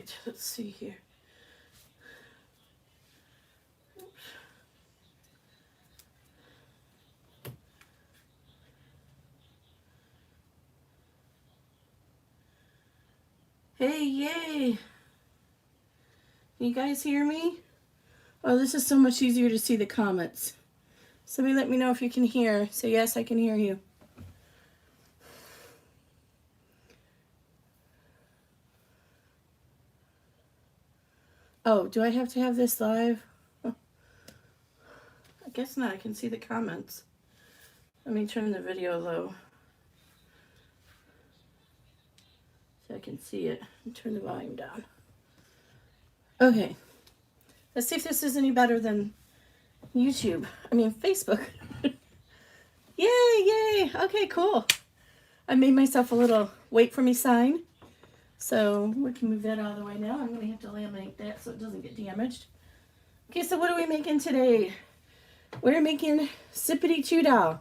right, let's see here. Hey, yay! Can you guys hear me? Oh, this is so much easier to see the comments. Somebody let me know if you can hear. Say yes, I can hear you. Oh, do I have to have this live? I guess not. I can see the comments. Let me turn the video low so I can see it and turn the volume down. Okay. Let's see if this is any better than YouTube. I mean, Facebook. Yay, yay. Okay, cool. I made myself a little wait for me sign. So we can move that out of the way now. I'm going to have to laminate that so it doesn't get damaged. Okay, so what are we making today? We're making ZippityTwoDah.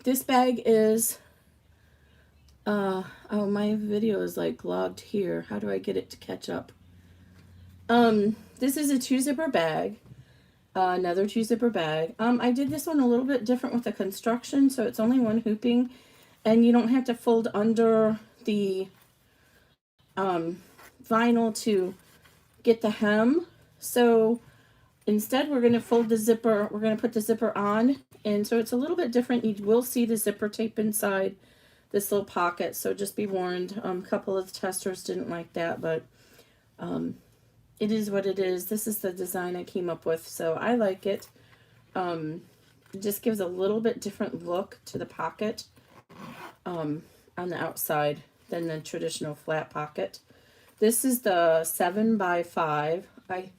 This bag is, oh, my video is like logged here. How do I get it to catch up? This is a 2-zipper bag. Another 2-zipper bag. I did this one a little bit different with the construction, so it's only one hooping, and you don't have to fold under the vinyl to get the hem. So instead we're going to fold the zipper, we're going to put the zipper on, and so it's a little bit different. You will see the zipper tape inside this little pocket, so just be warned. A couple of the testers didn't like that, but it is what it is. This is the design I came up with, so I like it. It just gives a little bit different look to the pocket on the outside than the traditional flat pocket. This is the 7x5. I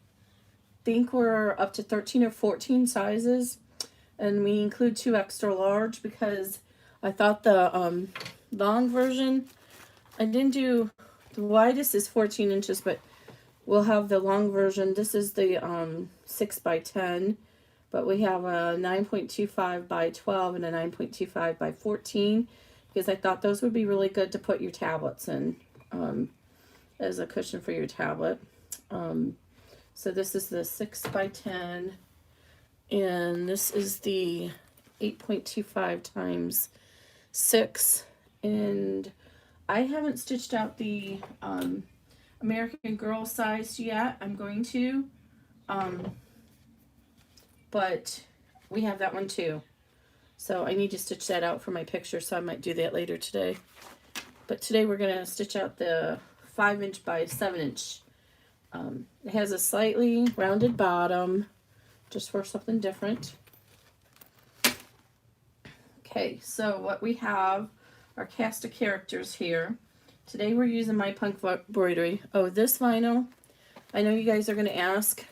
think we're up to 13 or 14 sizes, and we include 2 extra large because I thought the long version, I didn't do, the widest is 14 inches, but we'll have the long version. This is the 6x10, but we have a 9.25 by 12 and a 9.25 by 14 because I thought those would be really good to put your tablets in as a cushion for your tablet. So this is the 6x10, and this is the 8.25 times 6, and I haven't stitched out the American Girl size yet. I'm going to, but we have that one too. So I need to stitch that out for my picture, so I might do that later today. But today we're going to stitch out the 5-inch by 7-inch. It has a slightly rounded bottom, just for something different. Okay, so what we have are cast of characters here. Today we're using my punk embroidery. Oh, this vinyl, I know you guys are going to ask.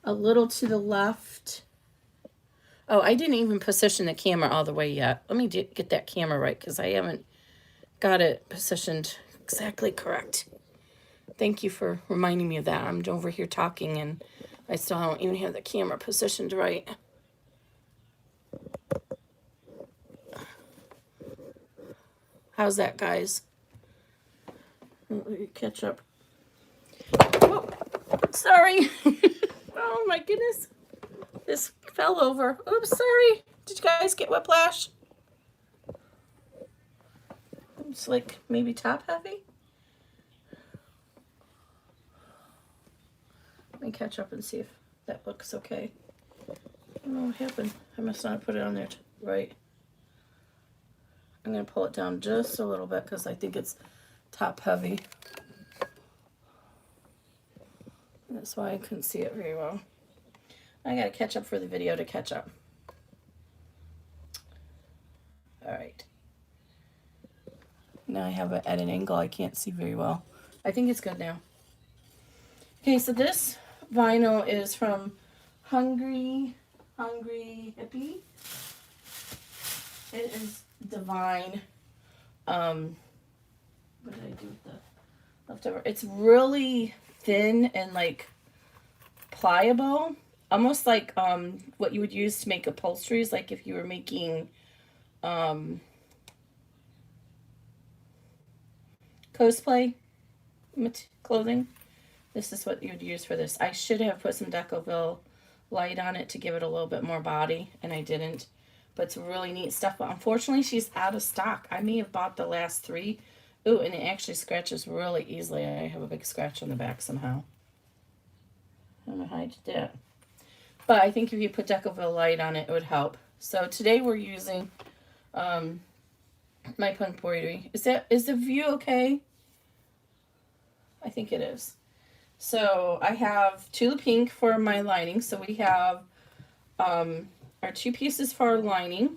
A little to the left. Oh, I didn't even position the camera all the way yet. Let me get that camera right because I haven't got it positioned exactly correct. Thank you for reminding me of that. I'm over here talking and I still don't even have the camera positioned right. How's that, guys? Let me catch up. Oh, sorry. Oh my goodness. This fell over. Oops, sorry. Did you guys get whiplash? It's like maybe top heavy. Let me catch up and see if that looks okay. I don't know what happened. I must not have put it on there right. I'm going to pull it down just a little bit because I think it's top heavy. That's why I couldn't see it very well. I got to catch up for the video to catch up. All right. Now I have it at an angle I can't see very well. I think it's good now. Okay, so this vinyl is from Hungry Hippie. It is divine. What did I do with the leftover? It's really thin and like pliable, almost like what you would use to make upholsteries, like if you were cosplay clothing. This is what you'd use for this. I should have put some Decoville light on it to give it a little bit more body, and I didn't. But it's really neat stuff. But unfortunately, she's out of stock. I may have bought the last 3. Ooh, and it actually scratches really easily. I have a big scratch on the back somehow. I don't know how I did that. But I think if you put Decoville light on it, it would help. So today we're using my punk embroidery. Is the view okay? I think it is. So I have Tula Pink for my lining. So we have our 2 pieces for our lining,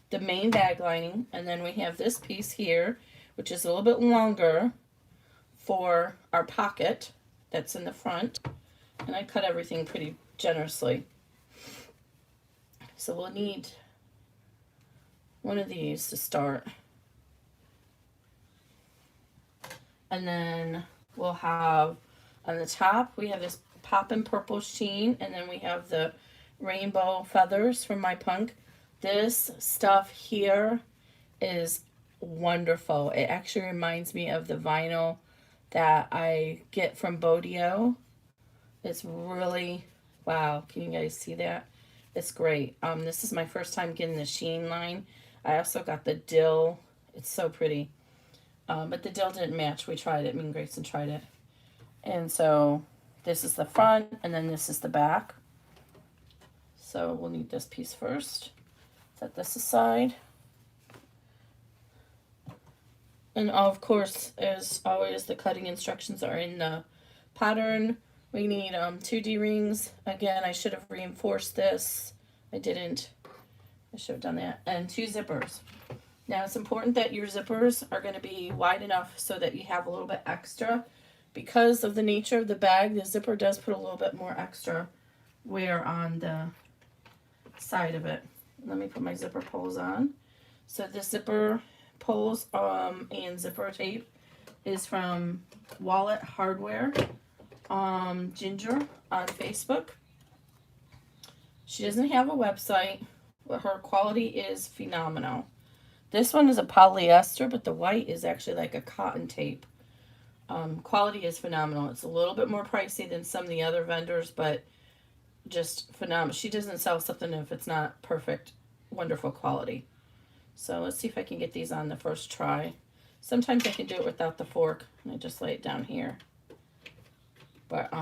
the main bag lining, and then we have this piece here, which is a little bit longer for our pocket that's in the front. And I cut everything pretty generously. So we'll need one of these to start. And then we'll have on the top, we have this poppin' purple sheen, and then we have the rainbow feathers from my punk. This stuff here is wonderful. It actually reminds me of the vinyl that I get from Bodio. It's really, wow, can you guys see that? It's great. This is my first time getting the sheen line. I also got the dill. It's so pretty. But the dill didn't match. We tried it. Me and Grayson tried it. And so this is the front, and then this is the back. So we'll need this piece first. Set this aside. And of course, as always, the cutting instructions are in the pattern. We need 2 D-rings. Again, I should have reinforced this. I didn't. I should have done that. And 2 zippers. Now, it's important that your zippers are going to be wide enough so that you have a little bit extra. Because of the nature of the bag, the zipper does put a little bit more extra wear on the side of it. Let me put my zipper pulls on. So the zipper pulls and zipper tape is from Wallet Hardware. Ginger on Facebook. She doesn't have a website, but her quality is phenomenal. This one is a polyester, but the white is actually like a cotton tape. Quality is phenomenal. It's a little bit more pricey than some of the other vendors, but just phenomenal. She doesn't sell something if it's not perfect, wonderful quality. So let's see if I can get these on the first try. Sometimes I can do it without the fork, and I just lay it down here. But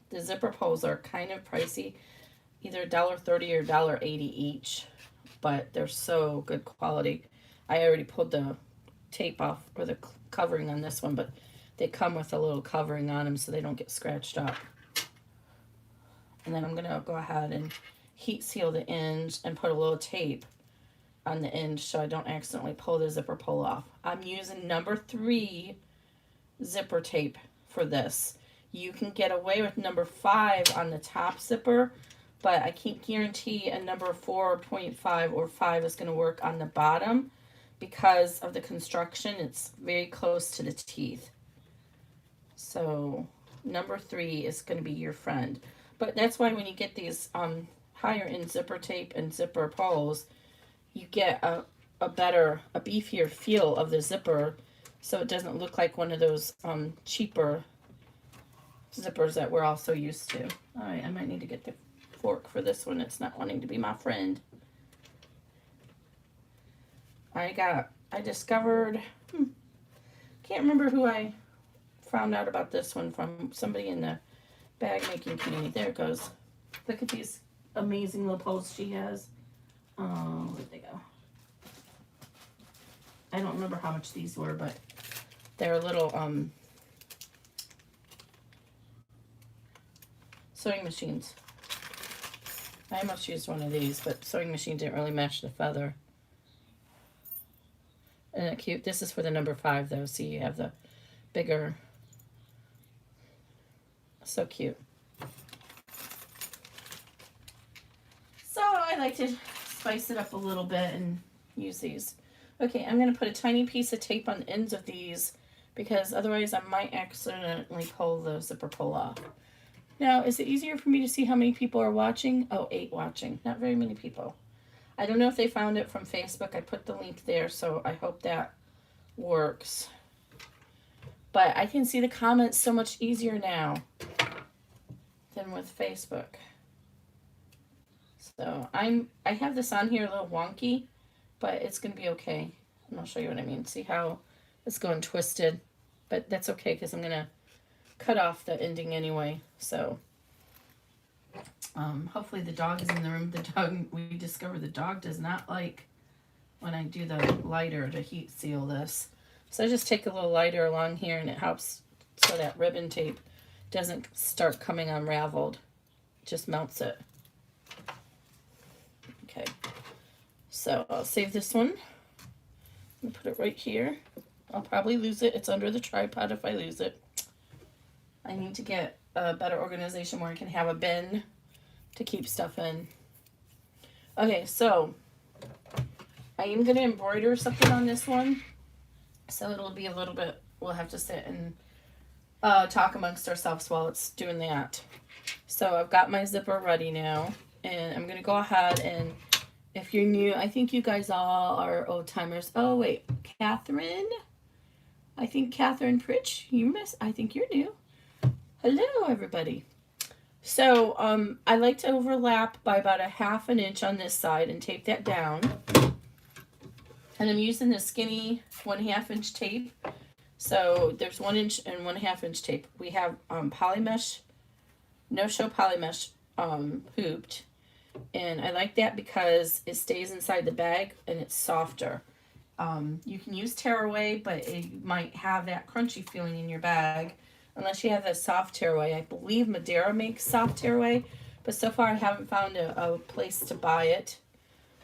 the zipper pulls are kind of pricey, either $1.30 or $1.80 each, but they're so good quality. I already pulled the tape off, or the covering on this one, but they come with a little covering on them so they don't get scratched up. And then I'm going to go ahead and heat seal the ends and put a little tape on the end so I don't accidentally pull the zipper pull off. I'm using number 3 zipper tape for this. You can get away with number 5 on the top zipper, but I can't guarantee a number 4.5 or 5 is going to work on the bottom because of the construction. It's very close to the teeth. So number 3 is going to be your friend. But that's why when you get these higher end zipper tape and zipper pulls, you get a beefier feel of the zipper, so it doesn't look like one of those cheaper zippers that we're all so used to. All right, I might need to get the fork for this one. It's not wanting to be my friend. I discovered, can't remember who I found out about this one from, somebody in the bag making community. There it goes. Look at these amazing little poles she has. Oh, where'd they go? I don't remember how much these were, but they're little sewing machines. I almost used one of these, but sewing machine didn't really match the feather. Isn't it cute? This is for the number 5 though, so you have the bigger. So cute. So I like to spice it up a little bit and use these. Okay, I'm going to put a tiny piece of tape on the ends of these because otherwise I might accidentally pull the zipper pull off. Now, is it easier for me to see how many people are watching? Oh, 8 watching. Not very many people. I don't know if they found it from Facebook. I put the link there, so I hope that works. But I can see the comments so much easier now than with Facebook. So I have this on here a little wonky, but it's going to be okay. And I'll show you what I mean. See how it's going twisted, but that's okay because I'm going to cut off the ending anyway. So hopefully the dog is in the room. The dog, we discovered the dog does not like when I do the lighter to heat seal this. So I just take a little lighter along here and it helps so that ribbon tape doesn't start coming unraveled. It just melts it. Okay, so I'll save this one. I'm gonna put it right here. I'll probably lose it. It's under the tripod if I lose it. I need to get a better organization where I can have a bin to keep stuff in. Okay, so I am gonna embroider something on this one. So it'll be a little bit, we'll have to sit and talk amongst ourselves while it's doing that. So I've got my zipper ready now. And I'm going to go ahead and, if you're new, I think you guys all are old timers. Oh, wait, Catherine? I think Catherine Pritch, I think you're new. Hello, everybody. So I like to overlap by about a 1/2 inch on this side and tape that down. And I'm using the skinny 1/2 inch tape. So there's 1 inch and 1/2 inch tape. We have polymesh, no-show polymesh hooped. And I like that because it stays inside the bag and it's softer. You can use tearaway, but it might have that crunchy feeling in your bag unless you have a soft tearaway. I believe Madeira makes soft tearaway, but so far I haven't found a place to buy it.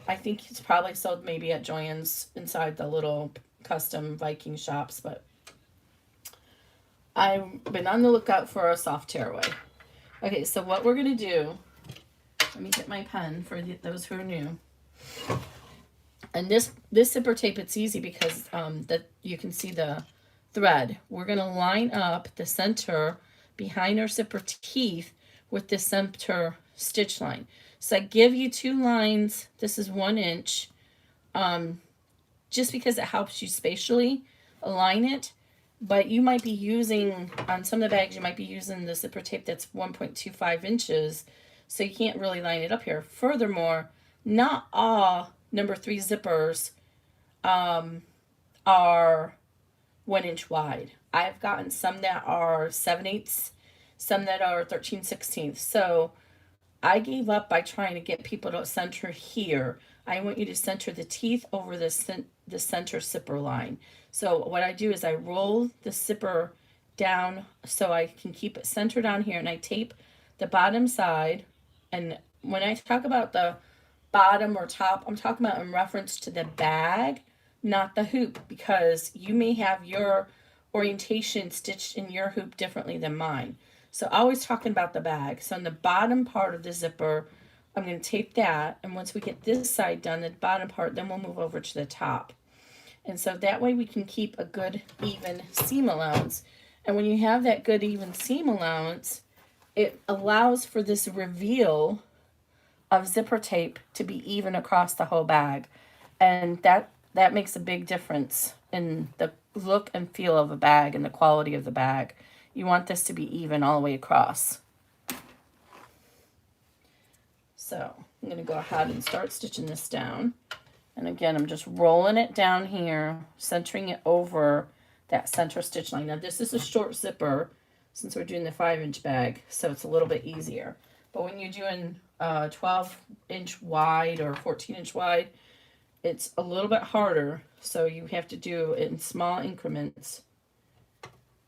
I think it's probably sold maybe at Joann's inside the little custom Viking shops, but I've been on the lookout for a soft tearaway. Okay, so what we're going to do, let me get my pen for those who are new. And this zipper tape, it's easy because that you can see the thread. We're going to line up the center behind our zipper teeth with the center stitch line. So I give you 2 lines. This is 1 inch, just because it helps you spatially align it. But you might be using, on some of the bags, you might be using the zipper tape that's 1.25 inches. So you can't really line it up here. Furthermore, not all number 3 zippers are 1 inch wide. I've gotten some that are 7/8, some that are 13/16. So I gave up by trying to get people to center here. I want you to center the teeth over the center zipper line. So what I do is I roll the zipper down so I can keep it centered on here, and I tape the bottom side. And when I talk about the bottom or top, I'm talking about in reference to the bag, not the hoop, because you may have your orientation stitched in your hoop differently than mine. So always talking about the bag. So on the bottom part of the zipper, I'm going to tape that. And once we get this side done, the bottom part, then we'll move over to the top. And so that way we can keep a good even seam allowance. And when you have that good even seam allowance, it allows for this reveal of zipper tape to be even across the whole bag. And that makes a big difference in the look and feel of a bag and the quality of the bag. You want this to be even all the way across. So I'm going to go ahead and start stitching this down. And again, I'm just rolling it down here, centering it over that center stitch line. Now this is a short zipper since we're doing the 5-inch bag, so it's a little bit easier. But when you're doing 12-inch wide or 14-inch wide, it's a little bit harder. So you have to do it in small increments.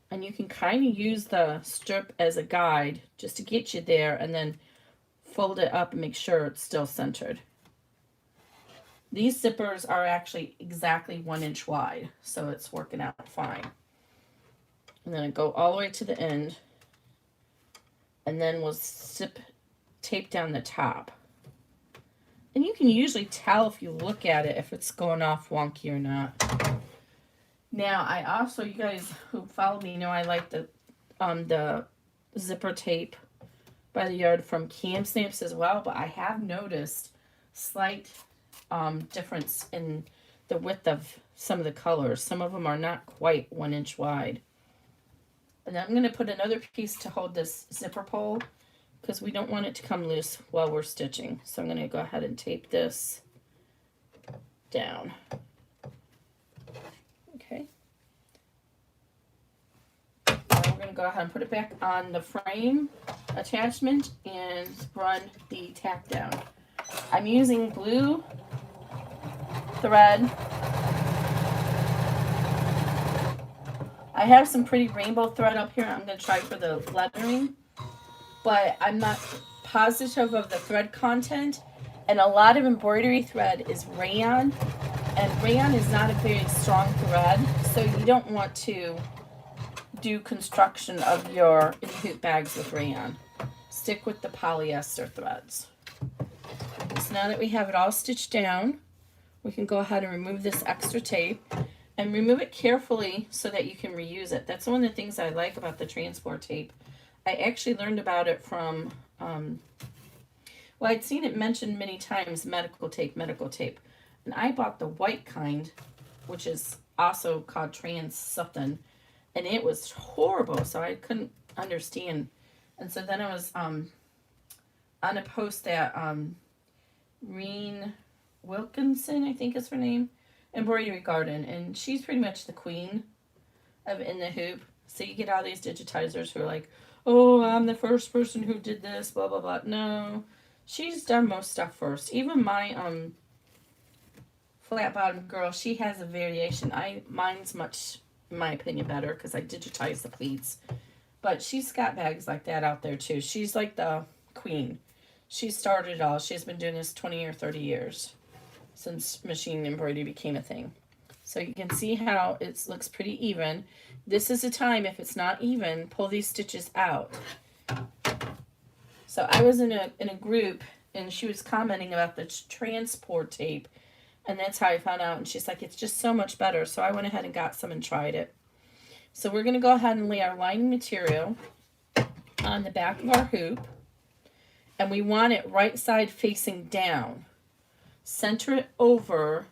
And you can kind of use the strip as a guide just to get you there, and then fold it up and make sure it's still centered. These zippers are actually exactly 1 inch wide, so it's working out fine. And then I go all the way to the end, and then we'll tape down the top. And you can usually tell if you look at it if it's going off wonky or not. Now, I also, you guys who follow me know I like the zipper tape by the yard from Cam Stamps as well, but I have noticed slight difference in the width of some of the colors. Some of them are not quite 1 inch wide. And I'm going to put another piece to hold this zipper pole because we don't want it to come loose while we're stitching. So I'm going to go ahead and tape this down. Okay. Now we're going to go ahead and put it back on the frame attachment and run the tack down. I'm using blue thread. I have some pretty rainbow thread up here. I'm going to try for the lettering, but I'm not positive of the thread content. And a lot of embroidery thread is rayon, and rayon is not a very strong thread, so you don't want to do construction of your in-hoop bags with rayon. Stick with the polyester threads. So now that we have it all stitched down, we can go ahead and remove this extra tape. And remove it carefully so that you can reuse it. That's one of the things I like about the transport tape. I actually learned about it from, well, I'd seen it mentioned many times, medical tape. And I bought the white kind, which is also called trans something. And it was horrible, so I couldn't understand. And so then I was on a post that Reen Wilkinson, I think is her name, Embroidery Garden, and she's pretty much the queen of in the hoop. So you get all these digitizers who are like, oh, I'm the first person who did this, blah blah blah. No, she's done most stuff first. Even my flat bottom girl, she has a variation. Mine's much, in my opinion, better because I digitize the pleats. But she's got bags like that out there too. She's like the queen. She started it all. She's been doing this 20 or 30 years. Since machine embroidery became a thing. So you can see how it looks pretty even. This is a time, if it's not even, pull these stitches out. So I was in a group, and she was commenting about the transport tape, and that's how I found out. And she's like, it's just so much better. So I went ahead and got some and tried it. So we're going to go ahead and lay our lining material on the back of our hoop, and we want it right side facing down. Center it over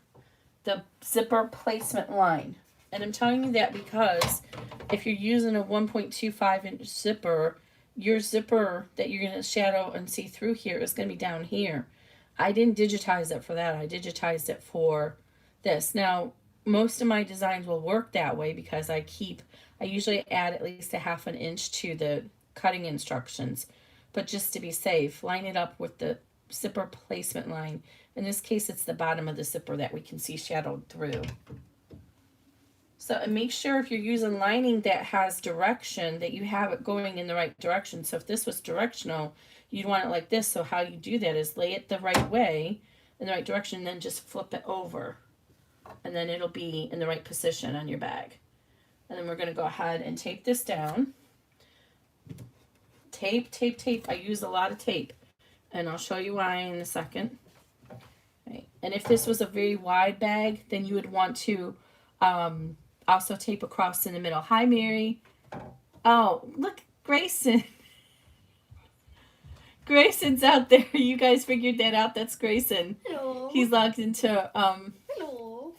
the zipper placement line. And I'm telling you that because if you're using a 1.25 inch zipper, your zipper that you're going to shadow and see through here is going to be down here. I didn't digitize it for that. I digitized it for this. Now, most of my designs will work that way because I usually add at least a 1/2 inch to the cutting instructions. But just to be safe, line it up with the zipper placement line. In this case, it's the bottom of the zipper that we can see shadowed through. So and make sure if you're using lining that has direction, that you have it going in the right direction. So if this was directional, you'd want it like this. So how you do that is lay it the right way, in the right direction, and then just flip it over. And then it'll be in the right position on your bag. And then we're going to go ahead and tape this down. Tape, tape, tape. I use a lot of tape. And I'll show you why in a second. Right. And if this was a very wide bag, then you would want to also tape across in the middle. Hi, Mary. Oh, look, Grayson. Grayson's out there. You guys figured that out. That's Grayson. Hello. He's logged into... Hello.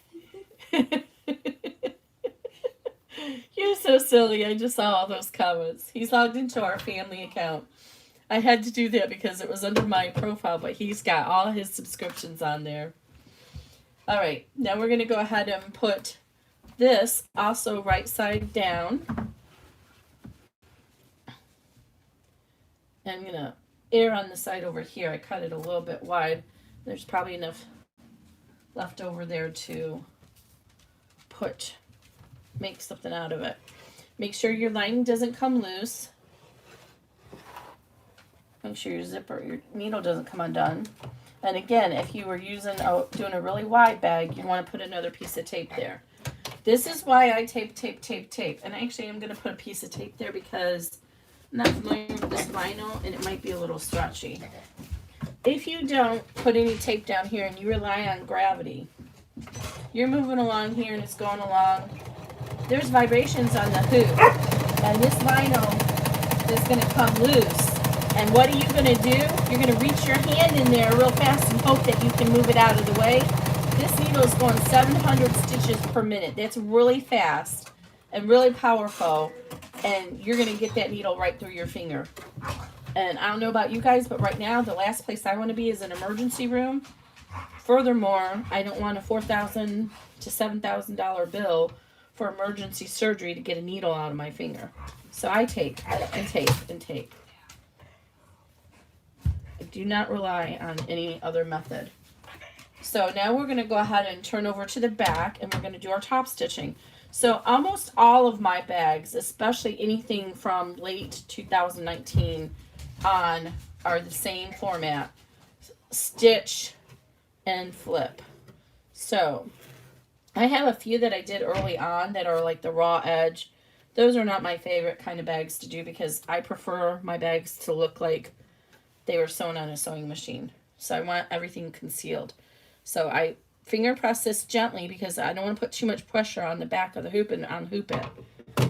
You're so silly. I just saw all those comments. He's logged into our family account. I had to do that because it was under my profile, but he's got all his subscriptions on there. All right, now we're going to go ahead and put this also right side down. And I'm going to err on the side over here. I cut it a little bit wide. There's probably enough left over there to make something out of it. Make sure your lining doesn't come loose. Make sure your needle doesn't come undone. And again, if you were doing a really wide bag, you want to put another piece of tape there. This is why I tape, tape, tape, tape. And actually, I'm going to put a piece of tape there because I'm not familiar with this vinyl, and it might be a little stretchy. If you don't put any tape down here and you rely on gravity, you're moving along here and it's going along. There's vibrations on the hoop, and this vinyl is going to come loose. And what are you going to do? You're going to reach your hand in there real fast and hope that you can move it out of the way. this needle is going 700 stitches per minute. That's really fast and really powerful, and you're going to get that needle right through your finger. And I don't know about you guys, but right now the last place I want to be is an emergency room. Furthermore, I don't want a $4,000 to $7,000 bill for emergency surgery to get a needle out of my finger. So I tape and tape and tape. I do not rely on any other method. So now we're going to go ahead and turn over to the back, and we're going to do our top stitching. So almost all of my bags, especially anything from late 2019 on, are the same format: stitch and flip. So I have a few that I did early on that are like the raw edge. Those are not my favorite kind of bags to do because I prefer my bags to look like they were sewn on a sewing machine. So I want everything concealed. So I finger press this gently because I don't want to put too much pressure on the back of the hoop and unhoop it.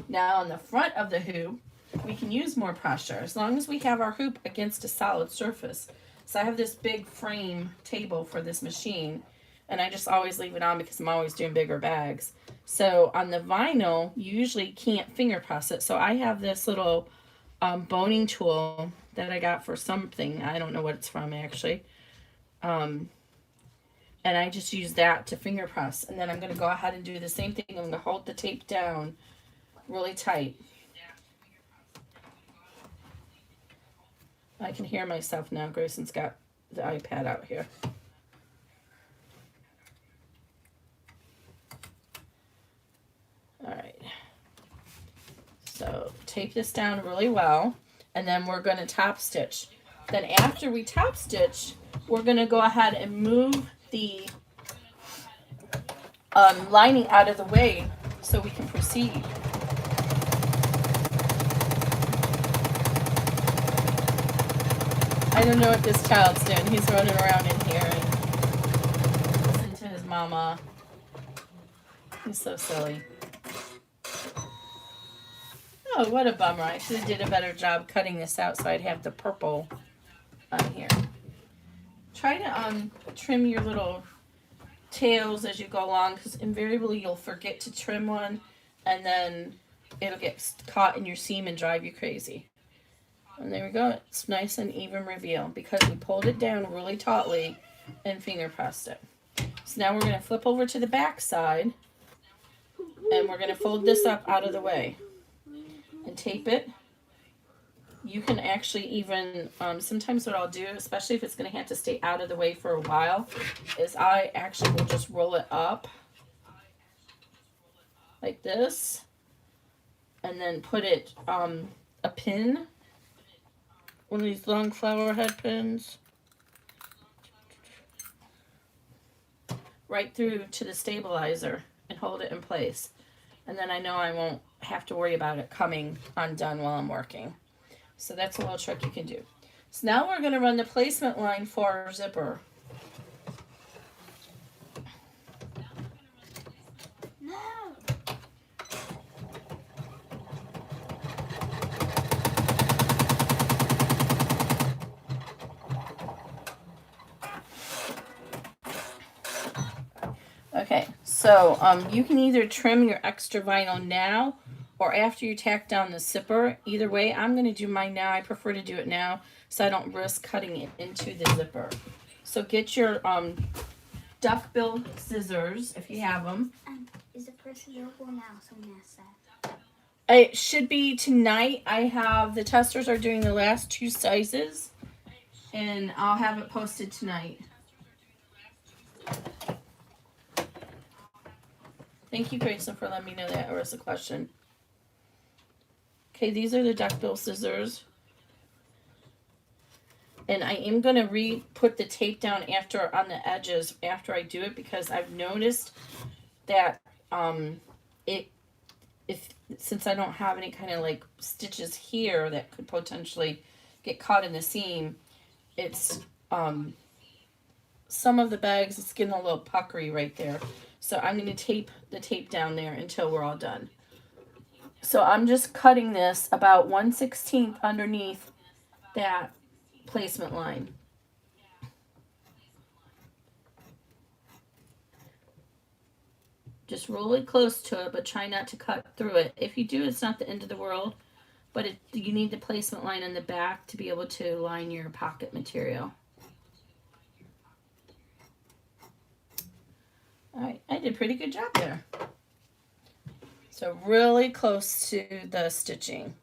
Now on the front of the hoop, we can use more pressure as long as we have our hoop against a solid surface. So I have this big frame table for this machine, and I just always leave it on because I'm always doing bigger bags. So on the vinyl, you usually can't finger press it. So I have this little boning tool that I got for something. I don't know what it's from actually. And I just use that to finger press. And then I'm going to go ahead and do the same thing. I'm going to hold the tape down really tight. I can hear myself now. Grayson's got the iPad out here. All right. So tape this down really well. And then we're going to top stitch. Then after we top stitch, we're going to go ahead and move the lining out of the way so we can proceed. I don't know what this child's doing. He's running around in here and listening to his mama. He's so silly. Oh, what a bummer. I should have did a better job cutting this out so I'd have the purple on here. Try to trim your little tails as you go along, because invariably you'll forget to trim one and then it'll get caught in your seam and drive you crazy. And there we go. It's nice and even reveal because we pulled it down really tautly and finger pressed it. So now we're going to flip over to the back side and we're going to fold this up out of the way and tape it. You can actually even, sometimes what I'll do, especially if it's going to have to stay out of the way for a while, is I actually will just roll it up like this and then put it, a pin, one of these long flower head pins, right through to the stabilizer and hold it in place. And then I know I won't have to worry about it coming undone while I'm working. So that's a little trick you can do. So now we're going to run the placement line for our zipper. No. Okay, so you can either trim your extra vinyl now or after you tack down the zipper. Either way, I'm going to do mine now. I prefer to do it now so I don't risk cutting it into the zipper. So get your duckbill scissors if you have them. Is the person available now? Someone asked that. It should be tonight. I have, the testers are doing the last 2 sizes and I'll have it posted tonight. Thank you, Grayson, for letting me know that was a question. Okay, these are the duckbill scissors. And I am going to put the tape down after on the edges after I do it because I've noticed that since I don't have any kind of like stitches here that could potentially get caught in the seam, it's some of the bags, it's getting a little puckery right there. So I'm going to tape the tape down there until we're all done. So I'm just cutting this about 1/16 underneath that placement line. just really close to it, but try not to cut through it. If you do, it's not the end of the world, but you need the placement line in the back to be able to line your pocket material. All right, I did a pretty good job there. So really close to the stitching.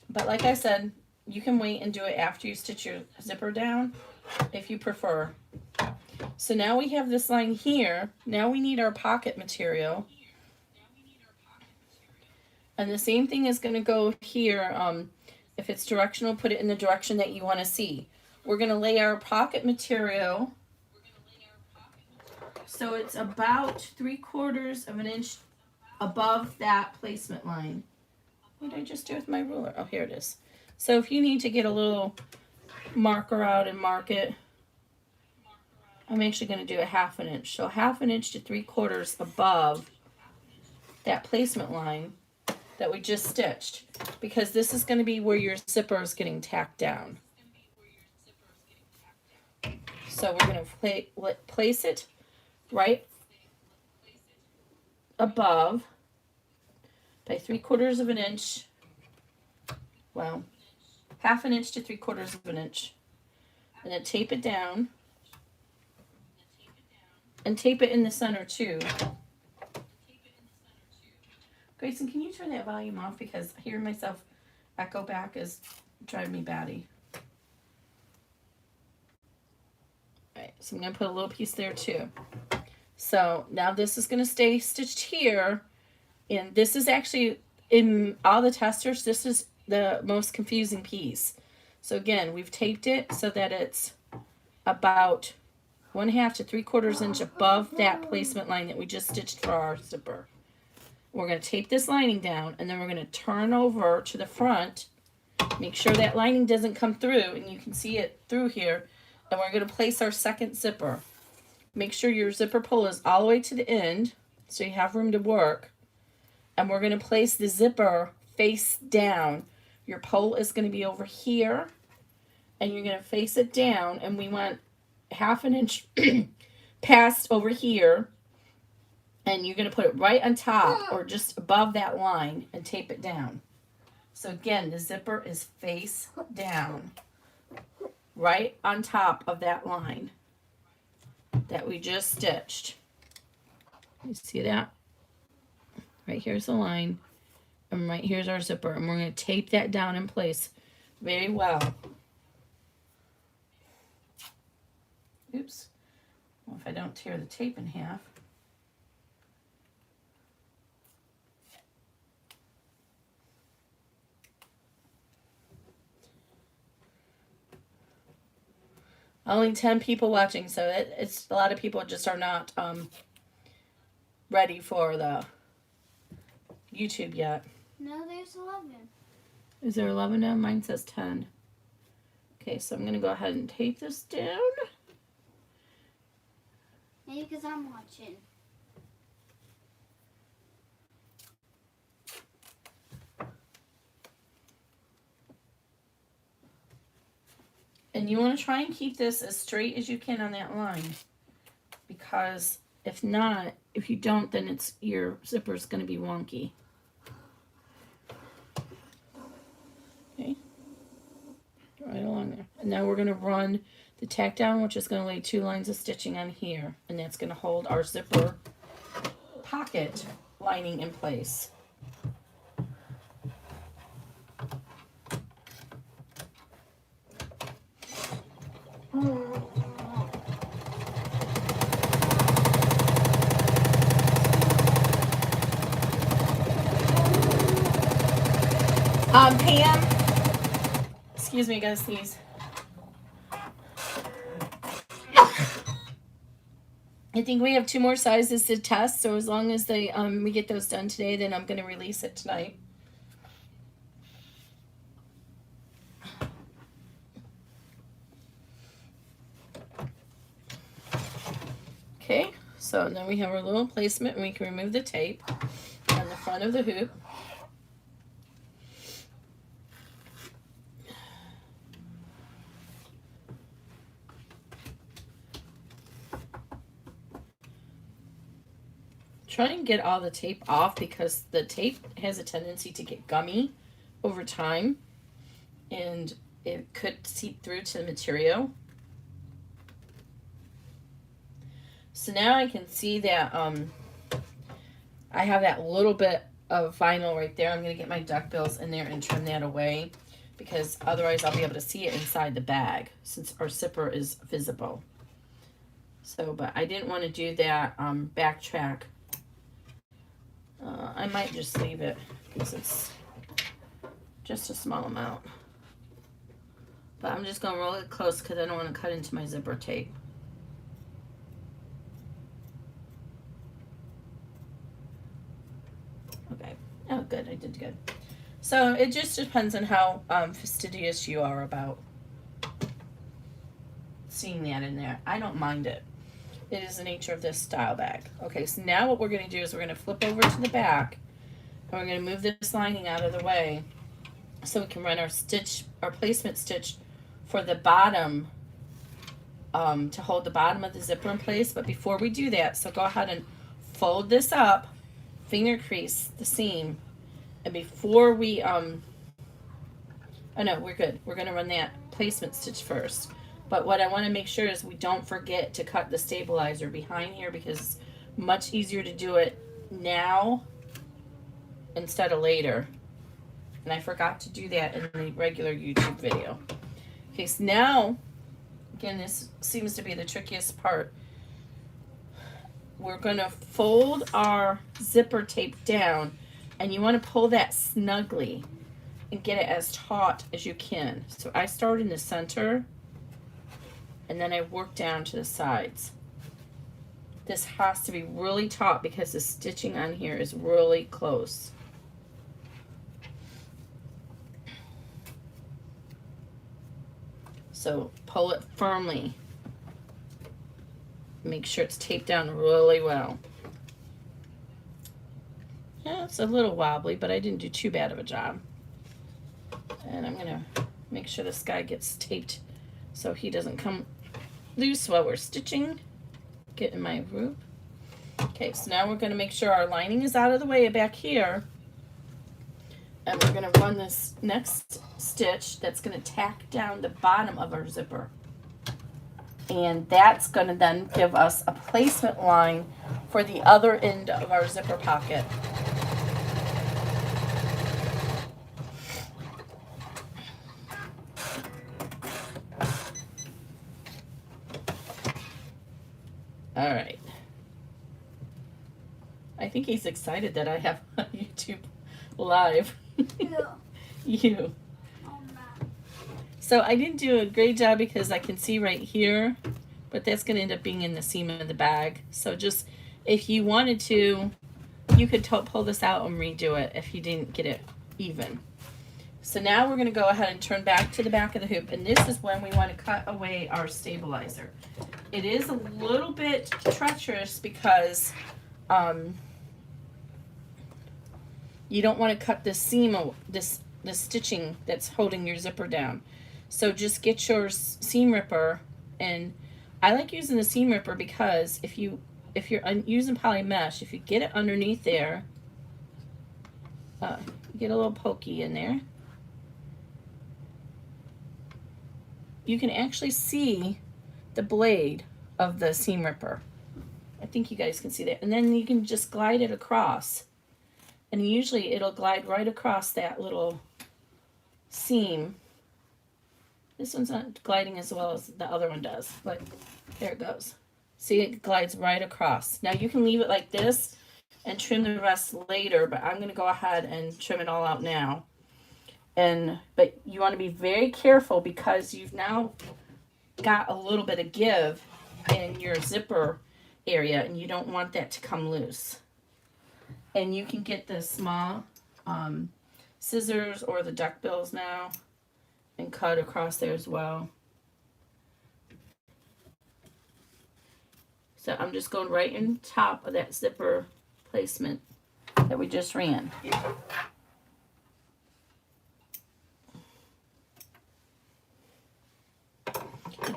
But like I said, you can wait and do it after you stitch your zipper down if you prefer. So now we have this line here. Now we need our pocket material. And the same thing is going to go here. If it's directional, put it in the direction that you want to see. We're going to lay our pocket material so it's about 3/4 of an inch above that placement line. What did I just do with my ruler? Oh, here it is. So if you need to get a little marker out and mark it, I'm actually going to do a 1/2 inch. So 1/2 inch to 3/4 above that placement line that we just stitched, because this is going to be where your zipper is getting tacked down. So we're going to place it right above by 3/4 of an inch. Well, 1/2 inch to 3/4 of an inch. And then tape it down. And tape it in the center too. Grayson, can you turn that volume off, because hearing myself echo back is driving me batty. Alright, so I'm going to put a little piece there too. So now this is going to stay stitched here. And this is actually, in all the testers, this is the most confusing piece. So again, we've taped it so that it's about 1/2 to 3/4 inch above that placement line that we just stitched for our zipper. We're going to tape this lining down, and then we're going to turn over to the front. Make sure that lining doesn't come through, and you can see it through here. And we're going to place our second zipper. Make sure your zipper pull is all the way to the end, so you have room to work. And we're going to place the zipper face down. Your pole is going to be over here, and you're going to face it down, and we want 1/2 inch past over here. And you're going to put it right on top or just above that line and tape it down. So again, the zipper is face down, right on top of that line that we just stitched. You see that? Right here's the line, and right here's our zipper, and we're going to tape that down in place very well. Oops. Well, if I don't tear the tape in half. Only 10 people watching, so it's a lot of people just are not ready for the YouTube yet. No, there's 11. Is there 11 now? Mine says 10. Okay, so I'm going to go ahead and tape this down. Maybe because I'm watching. And you want to try and keep this as straight as you can on that line, because if not, if you don't, then your zipper is going to be wonky. Okay, right along there. And now we're going to run the tack down, which is going to lay 2 lines of stitching on here, and that's going to hold our zipper pocket lining in place. Pam, excuse me, guys, please. I think we have 2 more sizes to test, so as long as we get those done today, then I'm going to release it tonight. Okay, so now we have our little placement, and we can remove the tape on the front of the hoop. try and get all the tape off because the tape has a tendency to get gummy over time and it could seep through to the material. So now I can see that I have that little bit of vinyl right there. I'm going to get my duckbills in there and trim that away because otherwise I'll be able to see it inside the bag since our zipper is visible. So, but I didn't want to do that backtrack. I might just leave it because it's just a small amount. But I'm just going to roll it close because I don't want to cut into my zipper tape. Okay. Oh, good. I did good. So it just depends on how fastidious you are about seeing that in there. I don't mind it. It is the nature of this style bag. Okay, so now what we're going to do is we're going to flip over to the back and we're going to move this lining out of the way so we can run our stitch, our placement stitch for the bottom to hold the bottom of the zipper in place. But before we do that, so go ahead and fold this up, finger crease the seam, and before we oh no, we're good. We're going to run that placement stitch first. But what I want to make sure is we don't forget to cut the stabilizer behind here because it's much easier to do it now instead of later. And I forgot to do that in the regular YouTube video. Okay, so now, again, this seems to be the trickiest part. We're going to fold our zipper tape down, and you want to pull that snugly and get it as taut as you can. So I start in the center, and then I work down to the sides. This has to be really taut because the stitching on here is really close. So pull it firmly. Make sure it's taped down really well. Yeah, it's a little wobbly, but I didn't do too bad of a job. And I'm gonna make sure this guy gets taped so he doesn't come loose while we're stitching. Get in my group. Okay, so now we're gonna make sure our lining is out of the way back here. And we're gonna run this next stitch that's gonna tack down the bottom of our zipper. And that's gonna then give us a placement line for the other end of our zipper pocket. All right. I think he's excited that I have YouTube live. You. So I didn't do a great job because I can see right here, but that's going to end up being in the seam of the bag. So just, if you wanted to, you could pull this out and redo it if you didn't get it even. So now we're going to go ahead and turn back to the back of the hoop, and this is when we want to cut away our stabilizer. It is a little bit treacherous because you don't want to cut the seam, the stitching that's holding your zipper down. So just get your seam ripper, and I like using the seam ripper because if you're using poly mesh, if you get it underneath there, you get a little pokey in there, you can actually see the blade of the seam ripper. I think you guys can see that. And then you can just glide it across. And usually it'll glide right across that little seam. This one's not gliding as well as the other one does, but there it goes. See, it glides right across. Now you can leave it like this and trim the rest later, but I'm gonna go ahead and trim it all out now. But you want to be very careful because you've now got a little bit of give in your zipper area and you don't want that to come loose. And you can get the small scissors or the duckbills now and cut across there as well. So I'm just going right in top of that zipper placement that we just ran.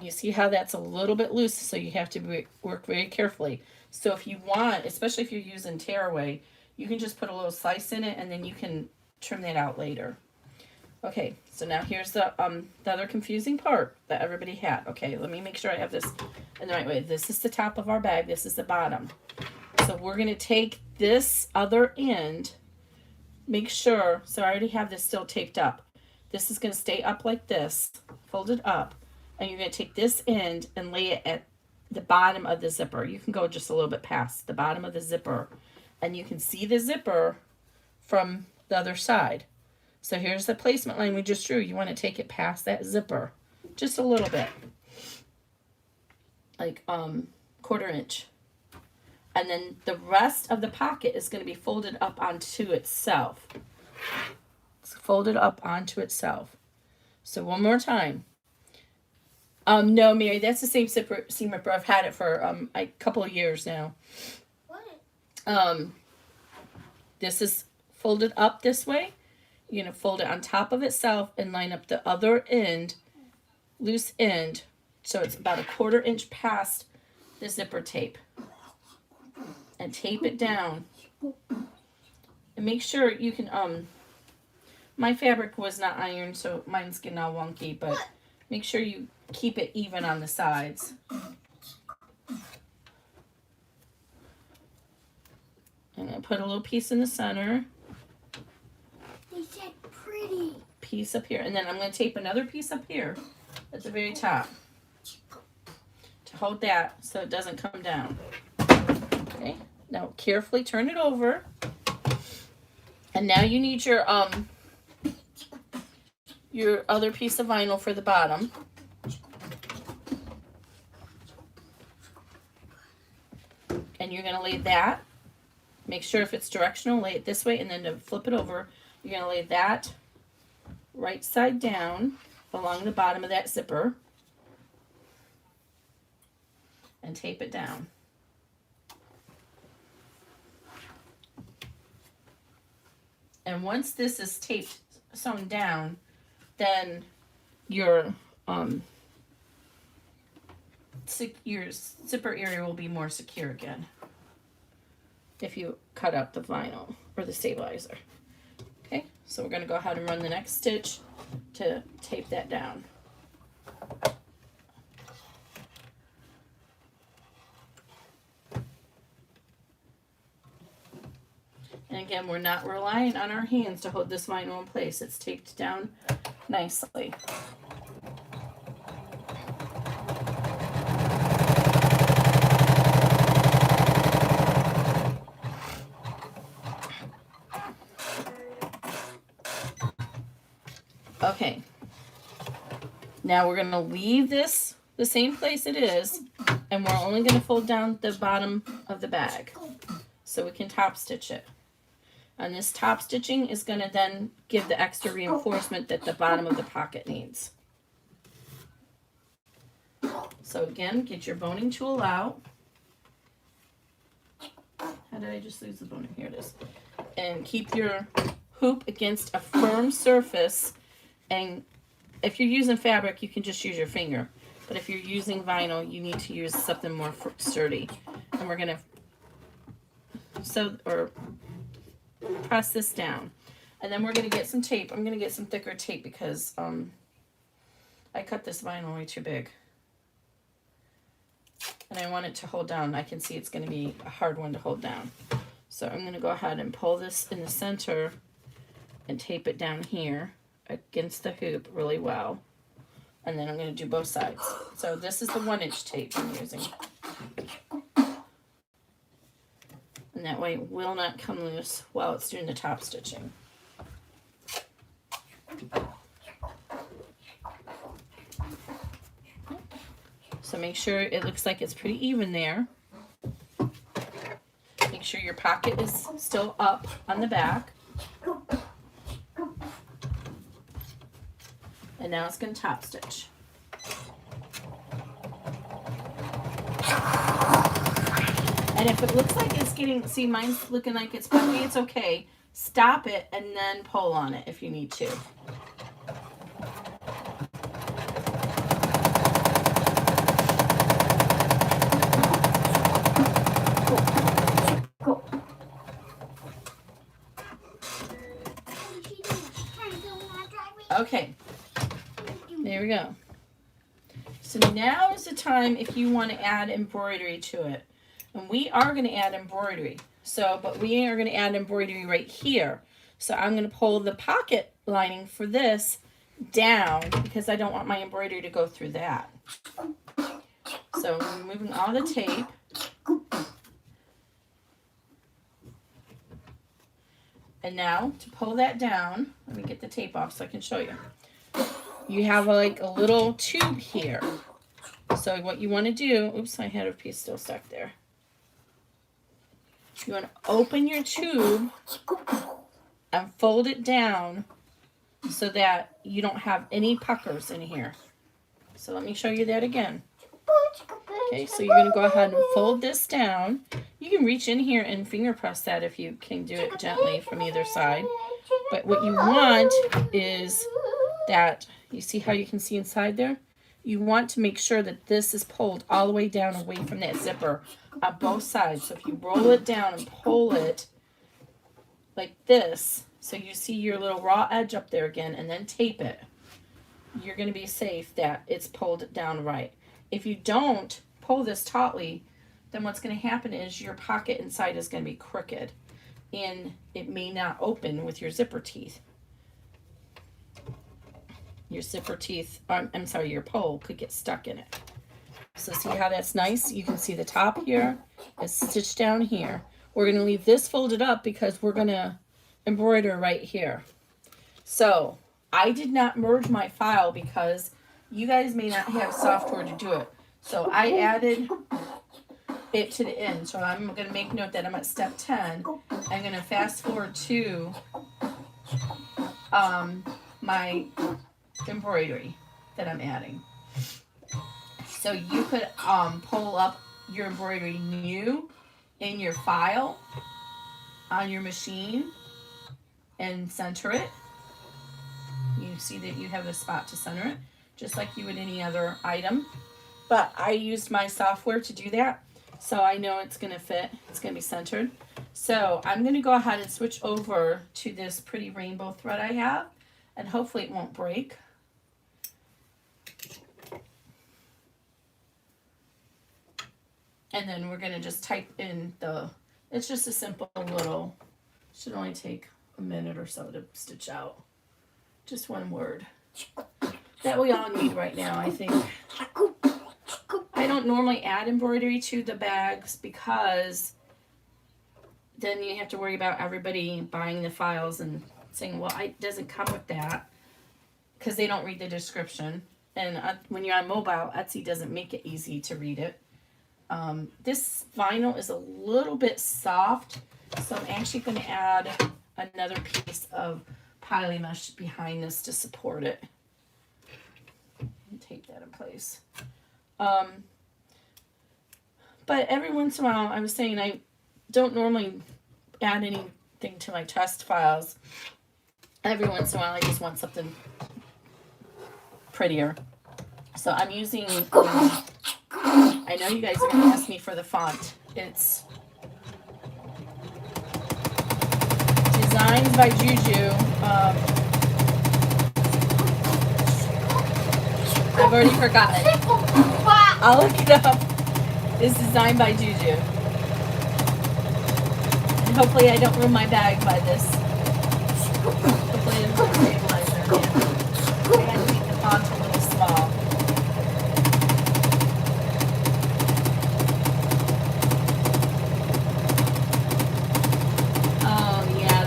You see how that's a little bit loose, so you have to work very carefully. So if you want, especially if you're using tearaway, you can just put a little slice in it and then you can trim that out later. Okay, so now here's the other confusing part that everybody had. Okay, let me make sure I have this in the right way. This is the top of our bag. This is the bottom. So we're going to take this other end, make sure, so I already have this still taped up. This is going to stay up like this, folded up, and you're going to take this end and lay it at the bottom of the zipper. You can go just a little bit past the bottom of the zipper, and you can see the zipper from the other side. So here's the placement line we just drew. You want to take it past that zipper, just a little bit, like 1/4 inch. And then the rest of the pocket is going to be folded up onto itself. It's folded up onto itself. So one more time. No, Mary, that's the same seam ripper. I've had it for a couple of years now. What? This is folded up this way. You're going to fold it on top of itself and line up the other end, loose end, so it's about 1/4 inch past the zipper tape. And tape it down. And make sure you can, my fabric was not ironed, so mine's getting all wonky, but make sure you keep it even on the sides. And I put a little piece in the center. They said pretty. Piece up here. And then I'm going to tape another piece up here at the very top to hold that so it doesn't come down. Okay. Now carefully turn it over. And now you need your other piece of vinyl for the bottom. And you're going to lay that. Make sure if it's directional, lay it this way, and then to flip it over, you're going to lay that right side down along the bottom of that zipper and tape it down. And once this is taped, sewn down, then your zipper area will be more secure again if you cut out the vinyl or the stabilizer. Okay, so we're going to go ahead and run the next stitch to tape that down. And again, we're not relying on our hands to hold this vinyl in place. It's taped down nicely. Okay, now we're going to leave this the same place it is, and we're only going to fold down the bottom of the bag so we can top stitch it. And this top stitching is going to then give the extra reinforcement that the bottom of the pocket needs. So again, get your boning tool out. How did I just lose the boning? Here it is. And keep your hoop against a firm surface. And if you're using fabric, you can just use your finger. But if you're using vinyl, you need to use something more sturdy. And we're going to press this down. And then we're going to get some tape. I'm going to get some thicker tape because I cut this vinyl way too big. And I want it to hold down. I can see it's going to be a hard one to hold down. So I'm going to go ahead and pull this in the center and tape it down here against the hoop really well. And then I'm going to do both sides. So this is the 1-inch tape I'm using. And that way it will not come loose while it's doing the top stitching. So make sure it looks like it's pretty even there. Make sure your pocket is still up on the back. And now it's going to top stitch. And if it looks like it's getting, see mine's looking like it's puffy, it's okay. Stop it and then pull on it if you need to. Okay, there we go. So now is the time if you want to add embroidery to it. And we are going to add embroidery. So, but we are going to add embroidery right here. So I'm going to pull the pocket lining for this down because I don't want my embroidery to go through that. So I'm removing all the tape. And now to pull that down, let me get the tape off so I can show you. You have like a little tube here. So what you want to do, oops, I had a piece still stuck there. You want to open your tube and fold it down so that you don't have any puckers in here. So let me show you that again. Okay, so you're going to go ahead and fold this down. You can reach in here and finger press that if you can do it gently from either side. But what you want is that, you see how you can see inside there? You want to make sure that this is pulled all the way down away from that zipper on both sides. So if you roll it down and pull it like this, so you see your little raw edge up there again, and then tape it, you're going to be safe that it's pulled down right. If you don't pull this tautly, then what's going to happen is your pocket inside is going to be crooked and it may not open with your zipper teeth. Your zipper teeth, I'm sorry, your pole could get stuck in it. So see how that's nice? You can see the top here is stitched down here. We're going to leave this folded up because we're going to embroider right here. So I did not merge my file because you guys may not have software to do it. So I added it to the end. So I'm going to make note that I'm at step 10. I'm going to fast forward to my embroidery that I'm adding. So you could pull up your embroidery new in your file on your machine and center it. You see that you have a spot to center it, just like you would any other item. But I used my software to do that, so I know it's going to fit. It's going to be centered. So I'm going to go ahead and switch over to this pretty rainbow thread I have, and hopefully it won't break. And then we're going to just type in it's just a simple little, should only take a minute or so to stitch out. Just one word that we all need right now, I think. I don't normally add embroidery to the bags because then you have to worry about everybody buying the files and saying, well, it doesn't come with that, because they don't read the description. And when you're on mobile, Etsy doesn't make it easy to read it. This vinyl is a little bit soft, so I'm actually going to add another piece of poly mesh behind this to support it. And tape that in place. But every once in a while, I was saying I don't normally add anything to my test files. Every once in a while, I just want something prettier. So I'm using, I know you guys are going to ask me for the font. It's Designs by Juju. I've already forgotten. I'll look it up. It's designed by Juju. And hopefully I don't ruin my bag by this. Hopefully it doesn't stabilize it. I had to make the font a little small. Oh yeah,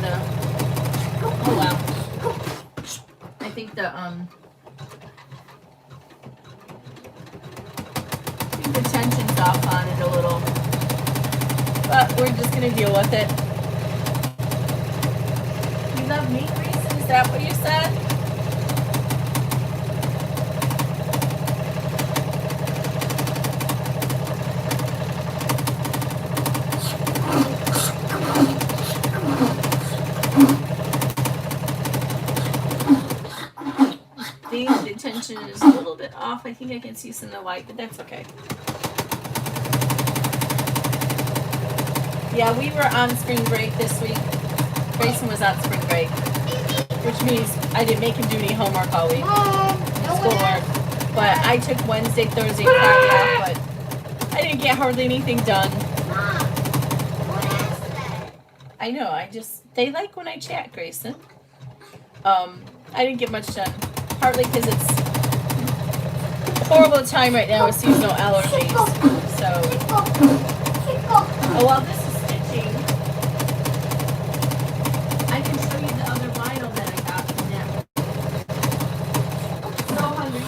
oh wow. I think the tension's off on it a little, but we're just gonna deal with it. You love meat grease? Is that what you said? The tension is a little bit off. I think I can see some of the white, but that's okay. Yeah, we were on spring break this week. Grayson was on spring break. which means I didn't make him do any homework all week. No Schoolwork. But I took Wednesday, Thursday, Friday off, but I didn't get hardly anything done. Mom, what asked that? I know, they like when I chat, Grayson. I didn't get much done. Partly because it's a horrible time right now with seasonal allergies. So, oh, while this is stitching, I can show you the other vinyl that I got from them. So hungry.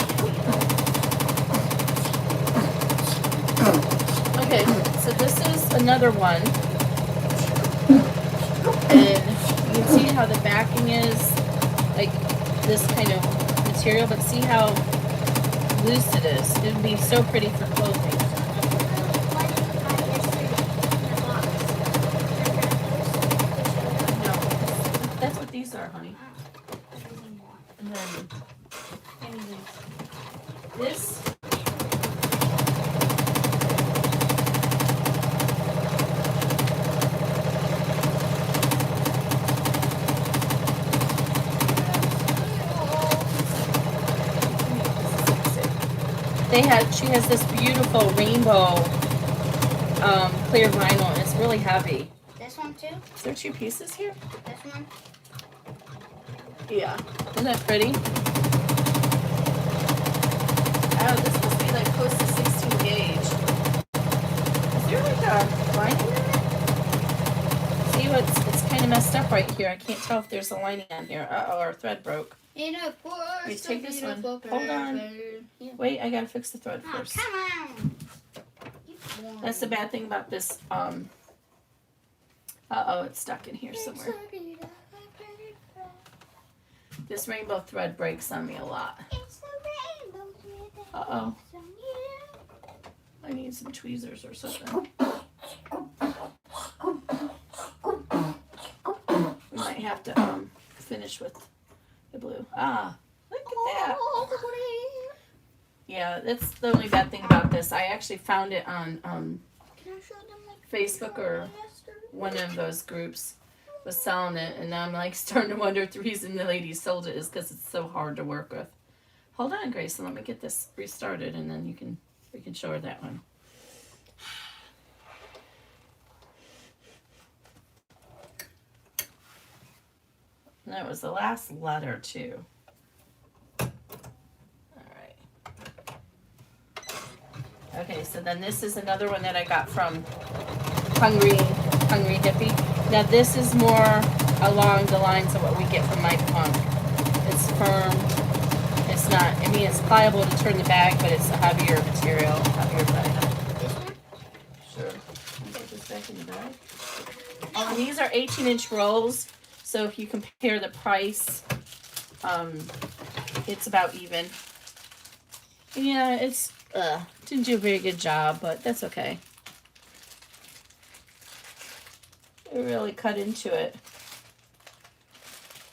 Okay, so this is another one. And you can see how the backing is like this kind of material, but see how loose it is. It would be so pretty for clothing. No, that's what these are, honey. And then this. She has this beautiful rainbow clear vinyl, and it's really heavy. This one too? Is there 2 pieces here? This one? Yeah. Isn't that pretty? Oh, this must be like close to 16 gauge. Is there like a lining in it? See, it's kind of messed up right here. I can't tell if there's a lining on here. Uh-oh, our thread broke. In a forest. You take this one. Hold on. Wait, I gotta fix the thread first. Come on. That's the bad thing about this. Uh-oh, it's stuck in here somewhere. This rainbow thread breaks on me a lot. Uh-oh. I need some tweezers or something. We might have to finish with the blue. Ah, look at that. Yeah, that's the only bad thing about this. I actually found it on Facebook or one of those groups was selling it, and I'm like starting to wonder if the reason the lady sold it is because it's so hard to work with. Hold on, Grayson, let me get this restarted, and then we can show her that one. And that was the last letter too. Okay, so then this is another one that I got from Hungry Hippie. Now this is more along the lines of what we get from my punk. It's firm. It's not, I mean, it's pliable to turn the bag, but it's a heavier material, heavier bag. This one? Sure. Can you put this back in the bag? Oh, and these are 18-inch rolls. So if you compare the price, it's about even. Yeah, it's didn't do a very good job, but that's okay. It really cut into it.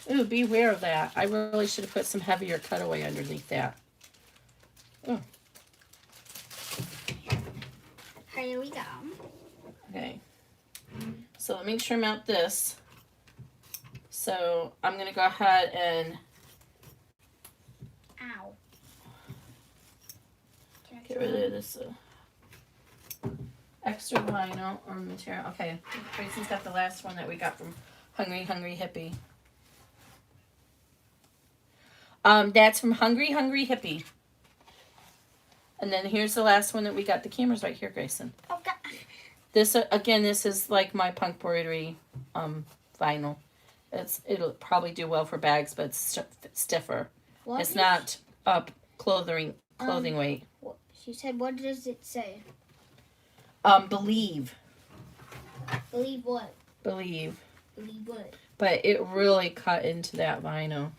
Ooh, beware of that. I really should have put some heavier cutaway underneath that. Oh. Here we go. Okay. So let me trim out this. So I'm going to go ahead and Ow. get rid of this extra vinyl or material. Okay, Grayson's got the last one that we got from Hungry Hippie. That's from Hungry Hippie. And then here's the last one that we got. The camera's right here, Grayson. Okay. This again, this is like my punk embroidery vinyl. It'll probably do well for bags, but it's stiffer. What it's not up clothing weight. She said, what does it say? Believe. Believe what? Believe. Believe what? But it really cut into that vinyl.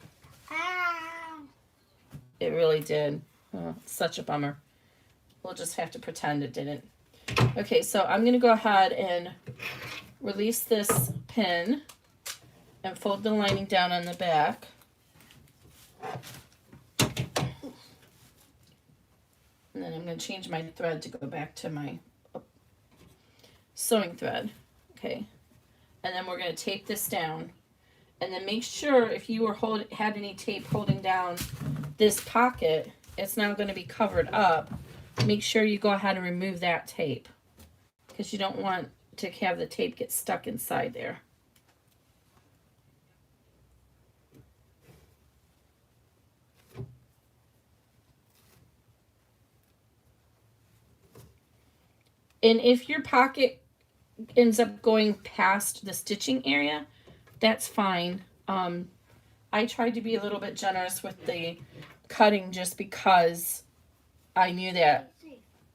Ow. It really did. Oh, such a bummer. We'll just have to pretend it didn't. Okay, so I'm going to go ahead and release this pin and fold the lining down on the back. And then I'm going to change my thread to go back to my sewing thread. Okay. And then we're going to tape this down. And then make sure if you had any tape holding down this pocket, it's now going to be covered up. Make sure you go ahead and remove that tape because you don't want to have the tape get stuck inside there. And if your pocket ends up going past the stitching area, that's fine. I tried to be a little bit generous with the cutting just because I knew that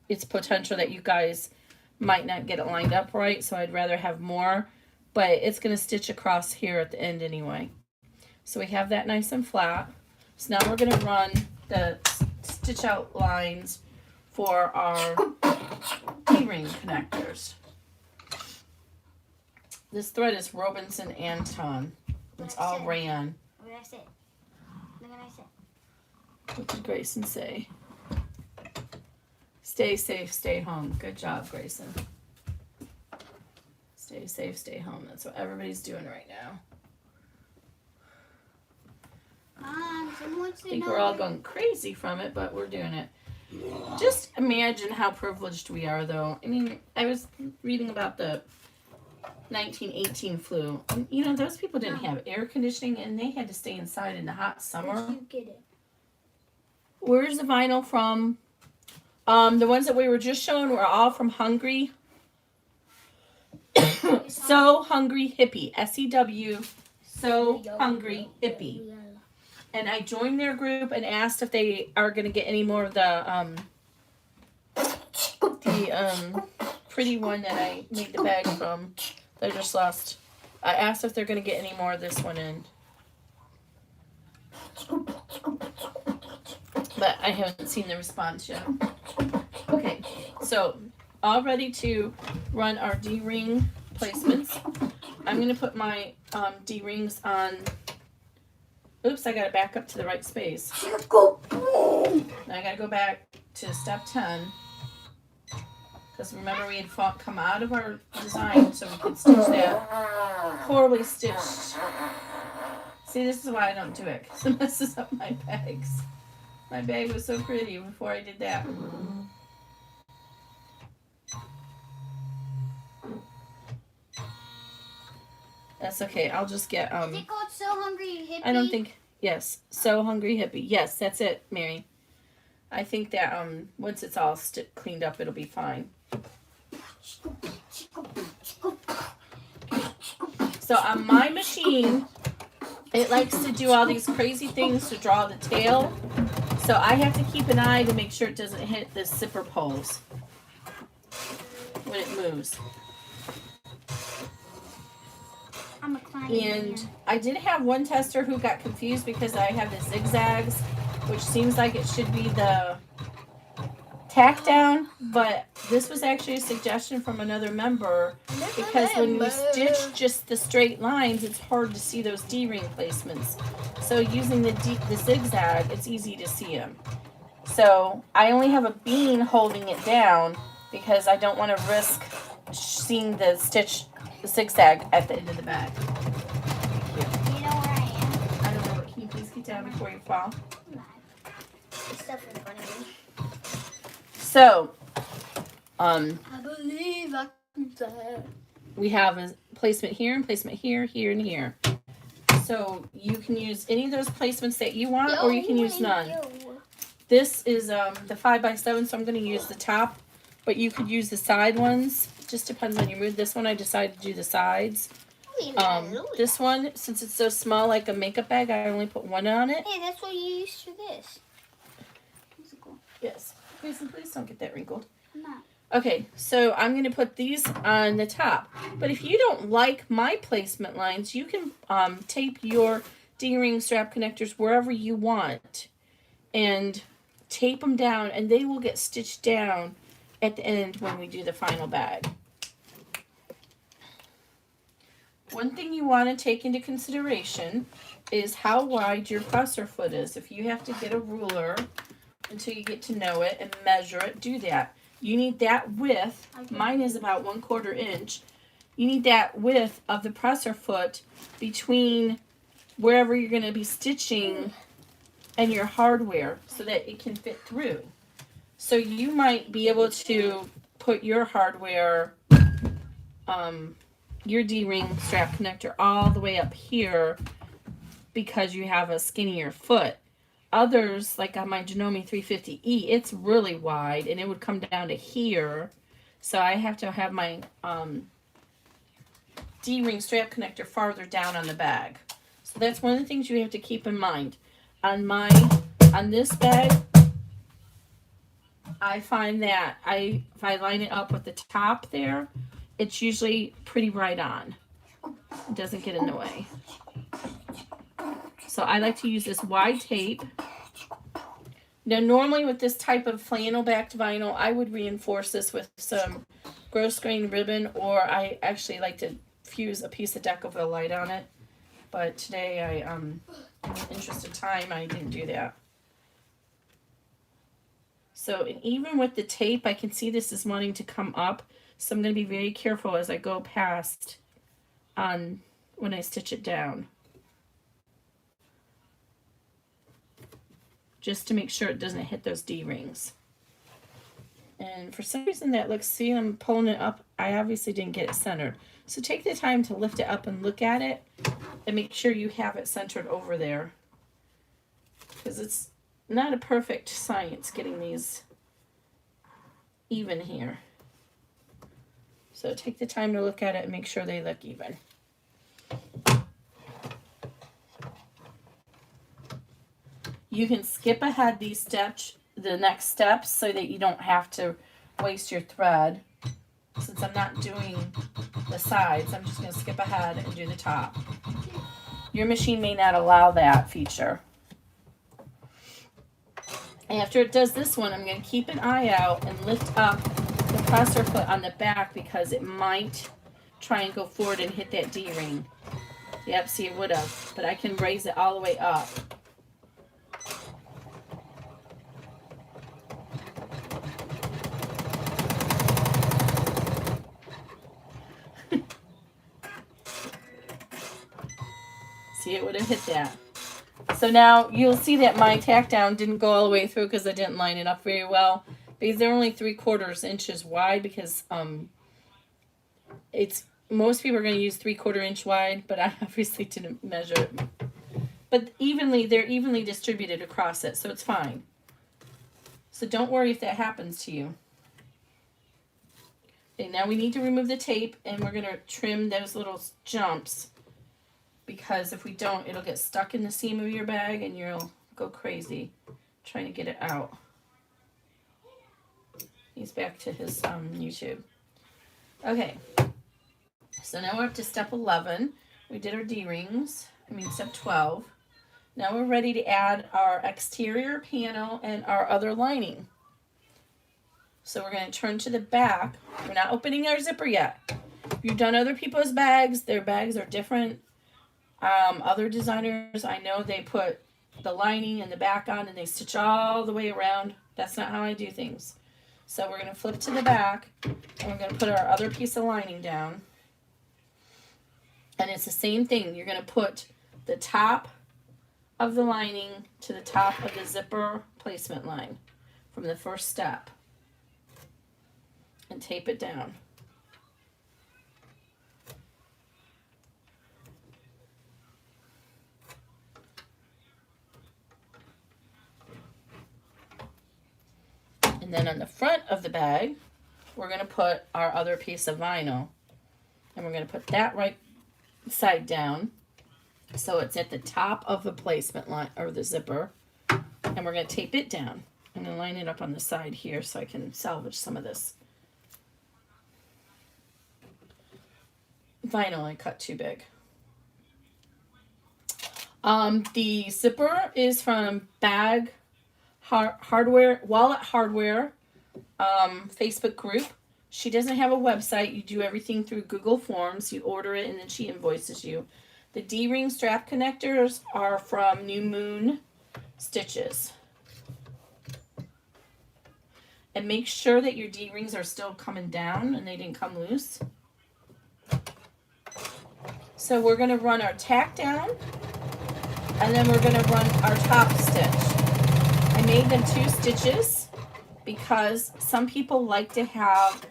it's potential that you guys might not get it lined up right, so I'd rather have more, but it's going to stitch across here at the end anyway. So we have that nice and flat. So now we're going to run the stitch out lines for our D-ring connectors. This thread is Robinson Anton. It's all rayon. What did I say? What did I say? What did Grayson say? Stay safe, stay home. Good job, Grayson. Stay safe, stay home. That's what everybody's doing right now. Mom, someone I think we're all going crazy from it, but we're doing it. Just imagine how privileged we are, though. I mean, I was reading about the 1918 flu. And, you know, those people didn't have air conditioning, and they had to stay inside in the hot summer. You get it. Where's the vinyl from? The ones that we were just showing were all from Hungry. So Hungry Hippie. SEW. So Hungry Hippie. And I joined their group and asked if they are going to get any more of the pretty one that I made the bag from that I just lost. I asked if they're going to get any more of this one in. But I haven't seen the response yet. Okay, so all ready to run our D-ring placements. I'm going to put my D-rings on. Oops, I got to back up to the right space. Now I got to go back to step 10. Because remember we had come out of our design so we could stitch that poorly stitched. See, this is why I don't do it. Because it messes up my bags. My bag was so pretty before I did that. That's okay. I'll just get Is it called So Hungry Hippie? I don't think yes. So Hungry Hippie. Yes, that's it, Mary. I think that once it's all cleaned up, it'll be fine. So on my machine, it likes to do all these crazy things to draw the tail. So I have to keep an eye to make sure it doesn't hit the zipper poles when it moves. And I did have one tester who got confused because I have the zigzags, which seems like it should be the tack down, but this was actually a suggestion from another member because when we stitch just the straight lines, it's hard to see those D-ring placements. So using the zigzag, it's easy to see them. So I only have a bean holding it down because I don't want to risk seeing the zigzag at the end of the bag. You know where I am? I don't know, but can you please get down before you fall? There's stuff in front of me. So, I believe I can fly. we have a placement here and placement here, here, and here. So you can use any of those placements that you want, or you can use none. This is the 5x7, so I'm going to use the top, but you could use the side ones. Just depends on your mood. This one I decided to do the sides. This one, since it's so small, like a makeup bag, I only put one on it. Hey, that's what you used for this. Yes. Please don't get that wrinkled. I'm not. Okay, so I'm going to put these on the top. But if you don't like my placement lines, you can tape your D-ring strap connectors wherever you want. And tape them down, and they will get stitched down at the end when we do the final bag. One thing you want to take into consideration is how wide your presser foot is. If you have to get a ruler until you get to know it and measure it, do that. You need that width. Mine is about 1/4 inch. You need that width of the presser foot between wherever you're going to be stitching and your hardware so that it can fit through. So you might be able to put your hardware, your D-ring strap connector all the way up here because you have a skinnier foot. Others, like on my Janome 350E, it's really wide and it would come down to here. So I have to have my D-ring strap connector farther down on the bag. So that's one of the things you have to keep in mind. On this bag, I find that if I line it up with the top there, it's usually pretty right on. It doesn't get in the way. So I like to use this wide tape. Now normally with this type of flannel backed vinyl, I would reinforce this with some gross grain ribbon, or I actually like to fuse a piece of Decovil light on it. But today in the interest of time, I didn't do that. So, and even with the tape, I can see this is wanting to come up. So I'm going to be very careful as I go past when I stitch it down. Just to make sure it doesn't hit those D-rings. And for some reason that looks, see, I'm pulling it up. I obviously didn't get it centered. So take the time to lift it up and look at it and make sure you have it centered over there. Because it's not a perfect science getting these even here. So take the time to look at it and make sure they look even. You can skip ahead the next steps so that you don't have to waste your thread. Since I'm not doing the sides, I'm just going to skip ahead and do the top. Your machine may not allow that feature. After it does this one, I'm going to keep an eye out and lift up the presser foot on the back because it might try and go forward and hit that D-ring. Yep, see, it would have, but I can raise it all the way up. See, it would have hit that. So now you'll see that my tack down didn't go all the way through because I didn't line it up very well. Because they're only 3/4 inches wide because most people are going to use 3/4 inch wide, but I obviously didn't measure it. But they're evenly distributed across it, so it's fine. So don't worry if that happens to you. Okay, now we need to remove the tape and we're going to trim those little jumps. Because if we don't, it'll get stuck in the seam of your bag and you'll go crazy trying to get it out. He's back to his YouTube. Okay, so now we're up to step 11. We did our D-rings, step 12. Now we're ready to add our exterior panel and our other lining. So we're going to turn to the back. We're not opening our zipper yet. If you've done other people's bags, their bags are different. Other designers, I know they put the lining and the back on and they stitch all the way around. That's not how I do things. So we're going to flip to the back and we're going to put our other piece of lining down. And it's the same thing. You're going to put the top of the lining to the top of the zipper placement line from the first step and tape it down. And then on the front of the bag, we're going to put our other piece of vinyl. And we're going to put that right side down. So it's at the top of the placement line, or the zipper. And we're going to tape it down. I'm going to line it up on the side here so I can salvage some of this vinyl I cut too big. The zipper is from Bag Hardware, Wallet Hardware Facebook group. She doesn't have a website. You do everything through Google Forms. You order it and then she invoices you. The D-ring strap connectors are from New Moon Stitches. And make sure that your D-rings are still coming down and they didn't come loose. So we're going to run our tack down And then we're going to run our top stitch. I made them 2 stitches because some people like to have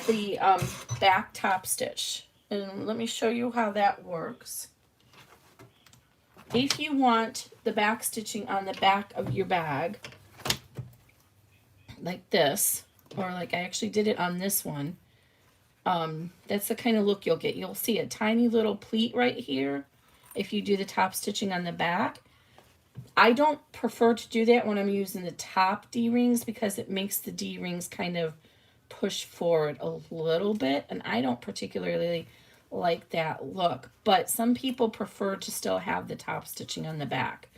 the back top stitch. And let me show you how that works. If you want the back stitching on the back of your bag, like this, or like I actually did it on this one, that's the kind of look you'll get. You'll see a tiny little pleat right here if you do the top stitching on the back. I don't prefer to do that when I'm using the top D-rings because it makes the D-rings kind of push forward a little bit, and I don't particularly like that look, but some people prefer to still have the top stitching on the back.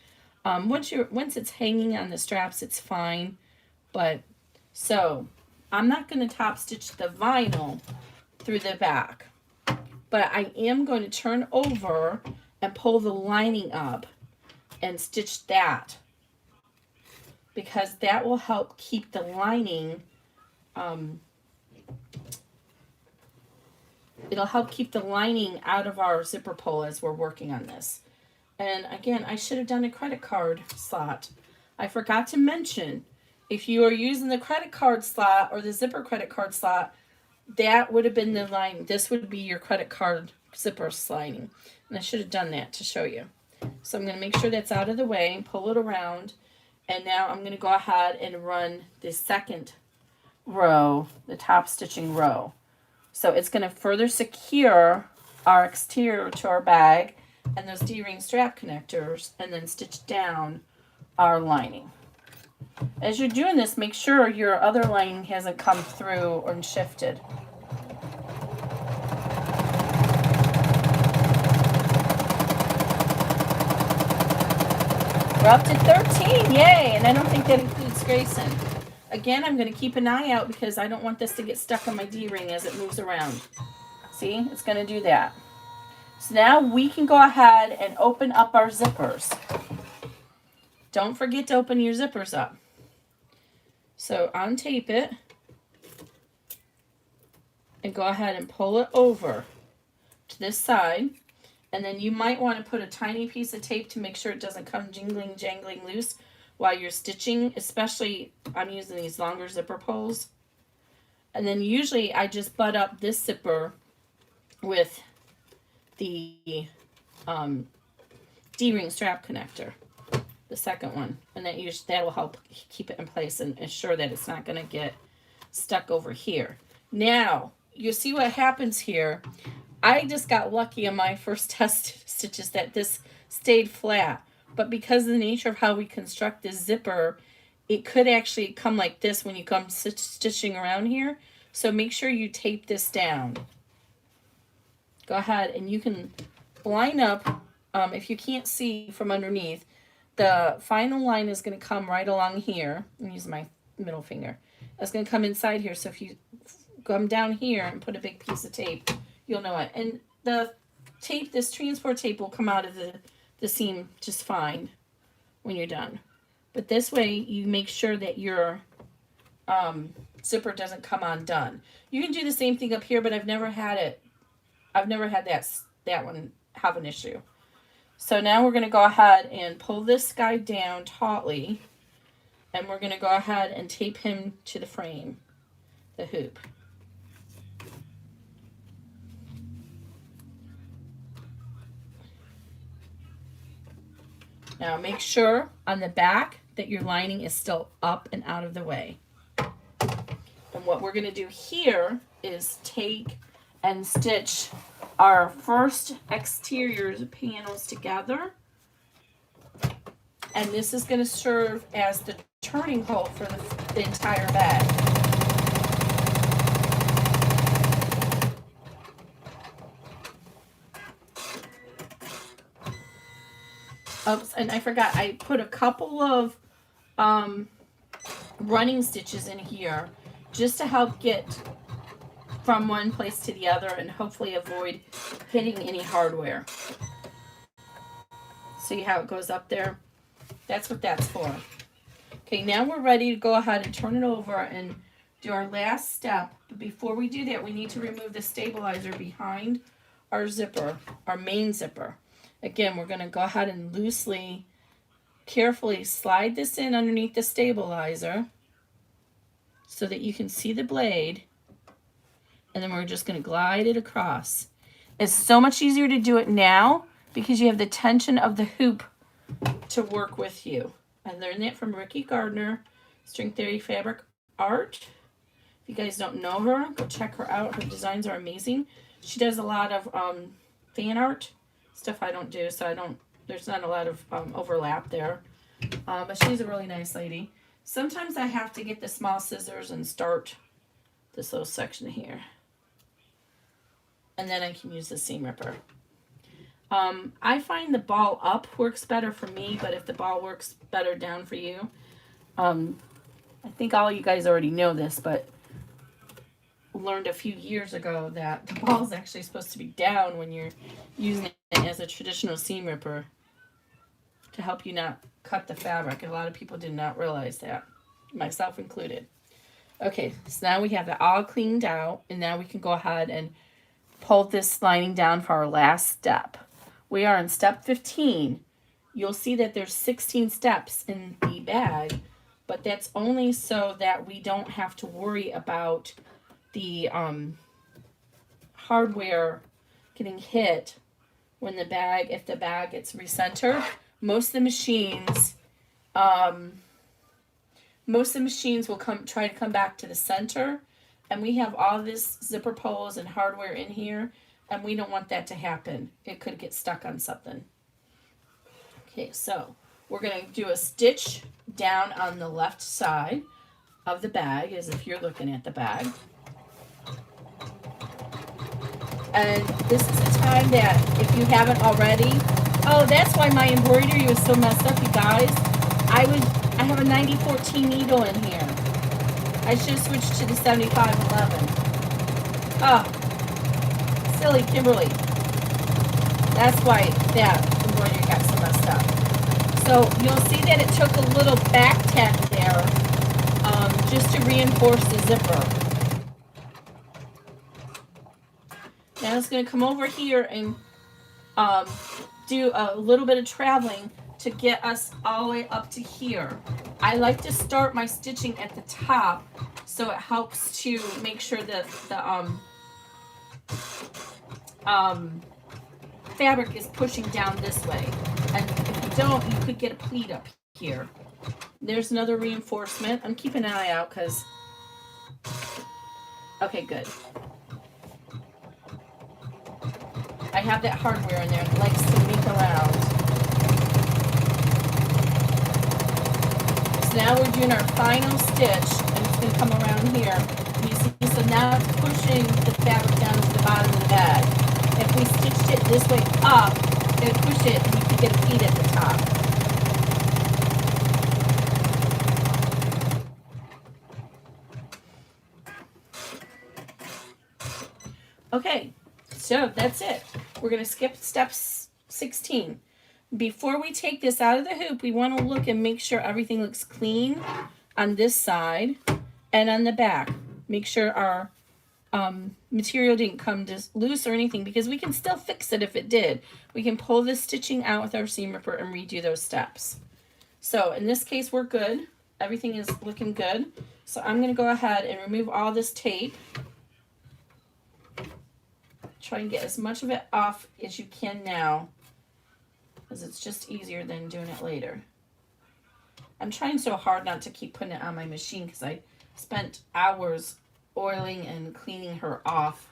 Once it's hanging on the straps, it's fine. But so I'm not going to top stitch the vinyl through the back, but I am going to turn over and pull the lining up and stitch that, because that will help keep the lining, it'll help keep the lining out of our zipper pull as we're working on this. And again, I should have done a credit card slot. I forgot to mention, if you are using the credit card slot or the zipper credit card slot, that would have been the line. This would be your credit card zipper sliding. And I should have done that to show you. So I'm going to make sure that's out of the way, pull it around, and now I'm going to go ahead and run the second row, the top stitching row. So it's going to further secure our exterior to our bag and those D-ring strap connectors, and then stitch down our lining. As you're doing this, make sure your other lining hasn't come through or shifted. We're up to 13, yay! And I don't think that includes Grayson. Again, I'm going to keep an eye out because I don't want this to get stuck on my D-ring as it moves around. See, it's going to do that. So now we can go ahead and open up our zippers. Don't forget to open your zippers up. So untape it and go ahead and pull it over to this side. And then you might want to put a tiny piece of tape to make sure it doesn't come jingling, jangling loose while you're stitching, especially I'm using these longer zipper pulls. And then usually I just butt up this zipper with the D-ring strap connector, the second one, and that will help keep it in place and ensure that it's not going to get stuck over here. Now you see what happens here. I just got lucky on my first test stitches that this stayed flat, but because of the nature of how we construct this zipper, it could actually come like this when you come stitching around here. So make sure you tape this down. Go ahead and you can line up, if you can't see from underneath, the final line is going to come right along here. I'm using my middle finger. It's going to come inside here. So if you come down here and put a big piece of tape, you'll know it. And the tape, this transport tape, will come out of the seam just fine when you're done. But this way you make sure that your zipper doesn't come undone. You can do the same thing up here, but I've never had that one have an issue. So now we're going to go ahead and pull this guy down tautly, and we're going to go ahead and tape him to the frame, the hoop. Now make sure on the back that your lining is still up and out of the way. And what we're going to do here is take and stitch our first exterior panels together. And this is going to serve as the turning hole for the entire bag. Oops, and I forgot, I put a couple of running stitches in here just to help get from one place to the other and hopefully avoid hitting any hardware. See how it goes up there? That's what that's for. Okay, now we're ready to go ahead and turn it over and do our last step. But before we do that, we need to remove the stabilizer behind our zipper, our main zipper. Again, we're going to go ahead and loosely, carefully slide this in underneath the stabilizer so that you can see the blade. And then we're just going to glide it across. It's so much easier to do it now because you have the tension of the hoop to work with you. I learned that from Ricky Gardner, String Theory Fabric Art. If you guys don't know her, go check her out. Her designs are amazing. She does a lot of fan art stuff I don't do, so there's not a lot of overlap there. But she's a really nice lady. Sometimes I have to get the small scissors and start this little section here. And then I can use the seam ripper. I find the ball up works better for me, but if the ball works better down for you, I think all you guys already know this, but learned a few years ago that the ball is actually supposed to be down when you're using it as a traditional seam ripper to help you not cut the fabric. A lot of people did not realize that, myself included. Okay, so now we have it all cleaned out, and now we can go ahead and pull this lining down for our last step. We are in step 15. You'll see that there's 16 steps in the bag, but that's only so that we don't have to worry about the hardware getting hit when if the bag gets recentered. Most of the machines will try to come back to the center, and we have all this zipper pulls and hardware in here, and we don't want that to happen. It could get stuck on something. Okay, so we're going to do a stitch down on the left side of the bag, as if you're looking at the bag. And this is the time that if you haven't already, oh, that's why my embroidery was so messed up, you guys. I have a 9014 needle in here. I should have switched to the 7511. Oh, silly Kimberly. That's why that embroidery got so messed up. So you'll see that it took a little back tack there just to reinforce the zipper. Now it's going to come over here and do a little bit of traveling to get us all the way up to here. I like to start my stitching at the top so it helps to make sure that the fabric is pushing down this way. And if you don't, you could get a pleat up here. There's another reinforcement. I'm keeping an eye out because... Okay, good. I have that hardware in there and it likes to leak around. So now we're doing our final stitch, and it's going to come around here. And you see, so now it's pushing the fabric down to the bottom of the bag. If we stitched it this way up, it would push it and you could get a pleat at the top. Okay, so that's it. We're going to skip step 16. Before we take this out of the hoop, we want to look and make sure everything looks clean on this side and on the back. Make sure our material didn't come just loose or anything, because we can still fix it if it did. We can pull this stitching out with our seam ripper and redo those steps. So in this case, we're good. Everything is looking good. So I'm going to go ahead and remove all this tape. Try and get as much of it off as you can now, because it's just easier than doing it later. I'm trying so hard not to keep putting it on my machine because I spent hours oiling and cleaning her off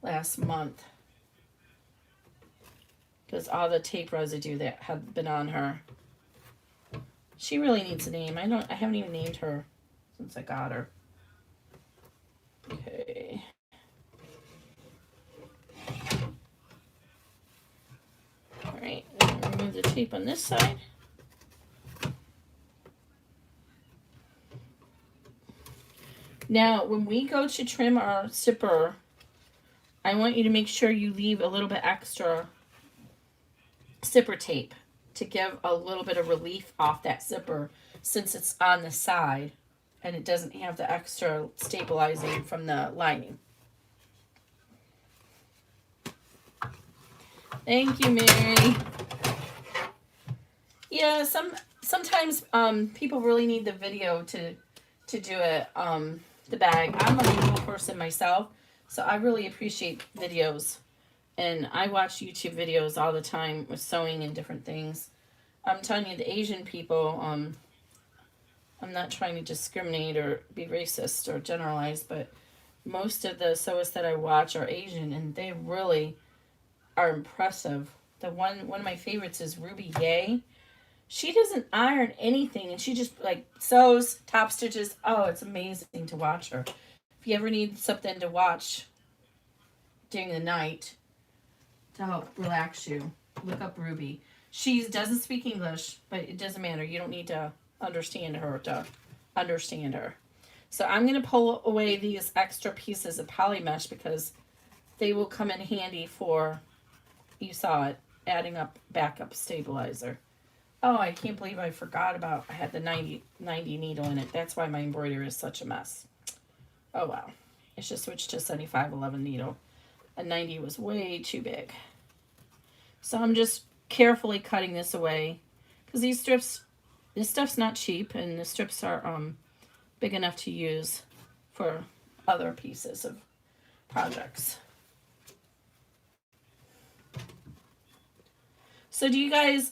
last month because all the tape residue that had been on her. She really needs a name. I haven't even named her since I got her. Okay. All right, remove the tape on this side. Now, when we go to trim our zipper, I want you to make sure you leave a little bit extra zipper tape to give a little bit of relief off that zipper, since it's on the side and it doesn't have the extra stabilizing from the lining. Thank you, Mary. Yeah, sometimes people really need the video to do it. The bag. I'm a visual person myself, so I really appreciate videos, and I watch YouTube videos all the time with sewing and different things. I'm telling you, the Asian people. I'm not trying to discriminate or be racist or generalize, but most of the sewists that I watch are Asian, and they really are impressive. The one of my favorites is Ruby Ye. She doesn't iron anything, and she just like sews top stitches. Oh, it's amazing to watch her. If you ever need something to watch during the night to help relax you, look up Ruby. She doesn't speak English, but it doesn't matter. You don't need to understand her to understand her. So I'm going to pull away these extra pieces of poly mesh because they will come in handy for, you saw it, adding up backup stabilizer. Oh, I can't believe I forgot about, I had the 90 needle in it. That's why my embroidery is such a mess. Oh, wow. I should switch to 7511 needle. A 90 was way too big. So I'm just carefully cutting this away because these strips, this stuff's not cheap, and the strips are big enough to use for other pieces of projects. So do you guys,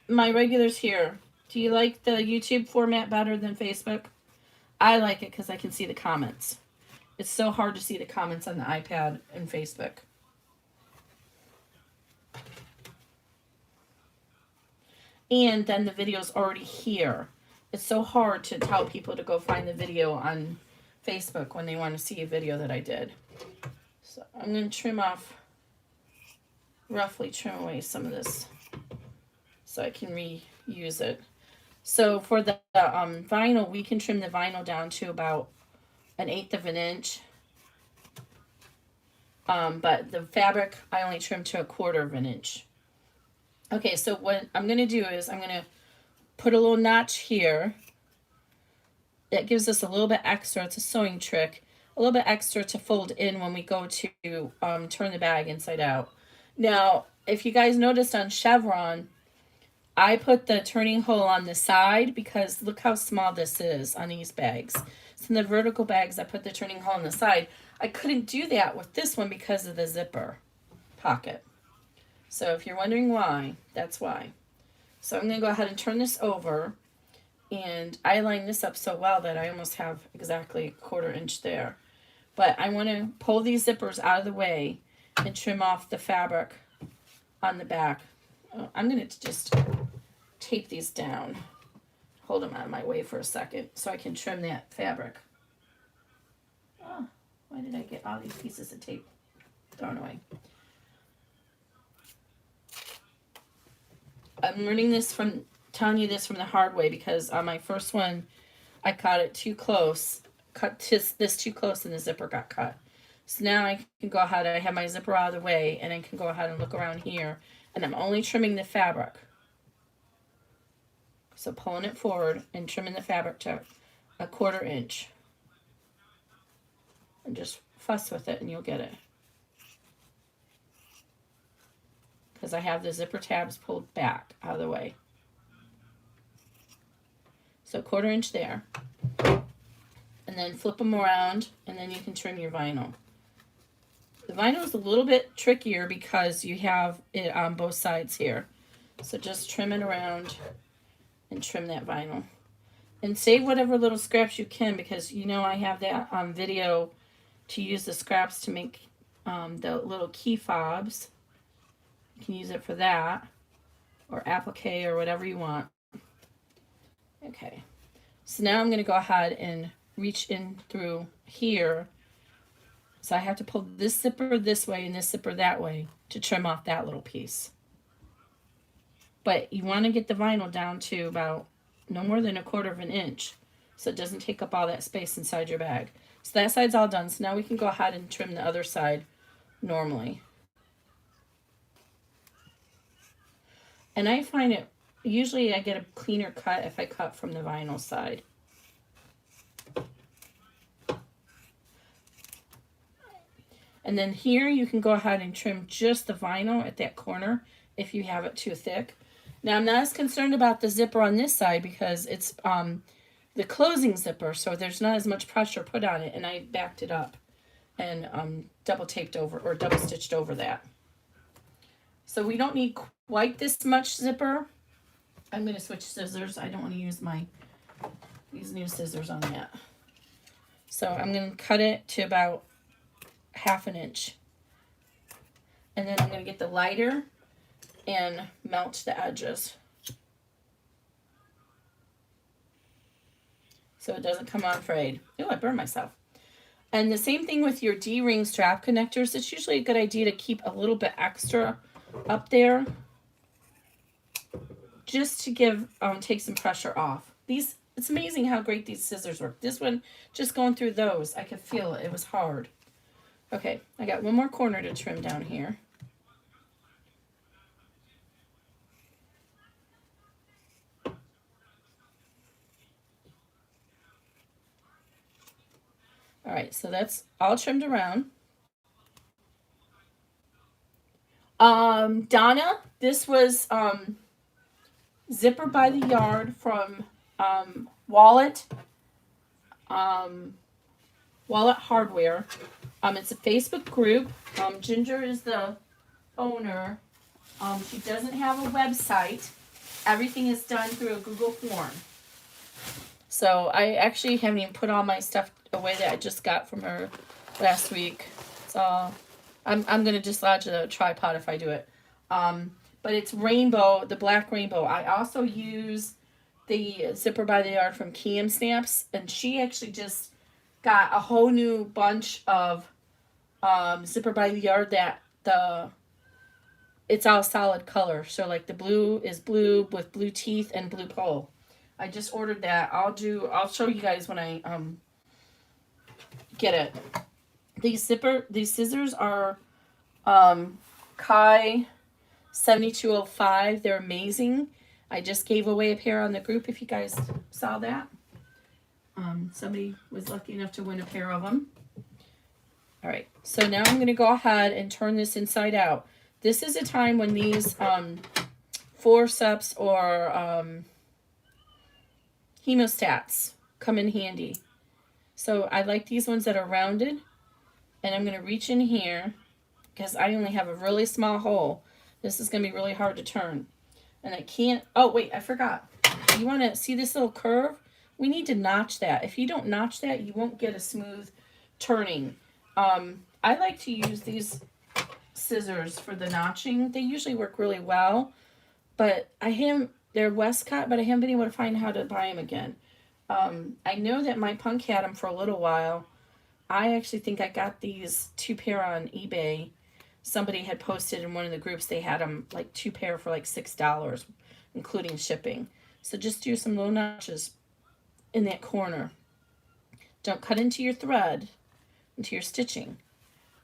my regulars here, do you like the YouTube format better than Facebook? I like it because I can see the comments. It's so hard to see the comments on the iPad and Facebook. And then the video's already here. It's so hard to tell people to go find the video on Facebook when they want to see a video that I did. So I'm going to trim off, roughly trim away some of this so I can reuse it. So for the vinyl, we can trim the vinyl down to about 1/8 of an inch. But the fabric, I only trim to 1/4 of an inch. Okay, so what I'm going to do is I'm going to put a little notch here. That gives us a little bit extra. It's a sewing trick. A little bit extra to fold in when we go to turn the bag inside out. Now, if you guys noticed on chevron, I put the turning hole on the side because look how small this is on these bags. So in the vertical bags, I put the turning hole on the side. I couldn't do that with this one because of the zipper pocket. So if you're wondering why, that's why. So I'm going to go ahead and turn this over. And I line this up so well that I almost have exactly 1/4 inch there. But I want to pull these zippers out of the way and trim off the fabric on the back. I'm going to just tape these down. Hold them out of my way for a second so I can trim that fabric. Oh, why did I get all these pieces of tape thrown away? I'm learning this from, telling you this from the hard way because on my first one, I cut it too close, cut this too close and the zipper got cut. So now I can go ahead, I have my zipper out of the way and I can go ahead and look around here and I'm only trimming the fabric. So pulling it forward and trimming the fabric to 1/4 inch. And just fuss with it and you'll get it. Because I have the zipper tabs pulled back out of the way. So 1/4 inch there. And then flip them around and then you can trim your vinyl. The vinyl is a little bit trickier because you have it on both sides here. So just trim it around and trim that vinyl. And save whatever little scraps you can because you know I have that on video to use the scraps to make the little key fobs. You can use it for that or applique or whatever you want. Okay, so now I'm going to go ahead and reach in through here. So I have to pull this zipper this way and this zipper that way to trim off that little piece. But you want to get the vinyl down to about no more than 1/4 of an inch so it doesn't take up all that space inside your bag. So that side's all done. So now we can go ahead and trim the other side normally. And I find it, usually I get a cleaner cut if I cut from the vinyl side. And then here you can go ahead and trim just the vinyl at that corner if you have it too thick. Now I'm not as concerned about the zipper on this side because it's the closing zipper, so there's not as much pressure put on it, and I backed it up and double taped over or double stitched over that. So we don't need quite this much zipper. I'm going to switch scissors. I don't want to use these new scissors on that. So I'm going to cut it to about 1/2 inch. And then I'm going to get the lighter and melt the edges, so it doesn't come on frayed. Oh, I burned myself. And the same thing with your D-ring strap connectors. It's usually a good idea to keep a little bit extra up there, just to give take some pressure off. It's amazing how great these scissors work. This one, just going through those, I could feel it. It was hard. Okay, I got one more corner to trim down here. All right, so that's all trimmed around. Donna, this was Zipper by the Yard from Wallet Hardware. It's a Facebook group. Ginger is the owner. She doesn't have a website. Everything is done through a Google form. So I actually haven't even put all my stuff away that I just got from her last week. So I'm gonna dislodge the tripod if I do it. But it's rainbow, the black rainbow. I also use the Zipper by the Yard from Kiam Snaps, and she actually just got a whole new bunch of Zipper by the Yard that it's all solid color. So like the blue is blue with blue teeth and blue pole. I just ordered that. I'll show you guys when I get it. These scissors are Kai 7205. They're amazing. I just gave away a pair on the group if you guys saw that. Somebody was lucky enough to win a pair of them. All right, so now I'm going to go ahead and turn this inside out. This is a time when these forceps or hemostats come in handy. So I like these ones that are rounded, and I'm going to reach in here because I only have a really small hole. This is going to be really hard to turn. And I can't, oh wait, I forgot. You want to see this little curve? We need to notch that. If you don't notch that, you won't get a smooth turning. I like to use these scissors for the notching. They usually work really well, but they're Westcott, but I haven't been able to find how to buy them again. I know that my punk had them for a little while. I actually think I got these 2 pair on eBay. Somebody had posted in one of the groups they had them like 2 pair for like $6, including shipping. So just do some little notches in that corner. Don't cut into your thread, into your stitching.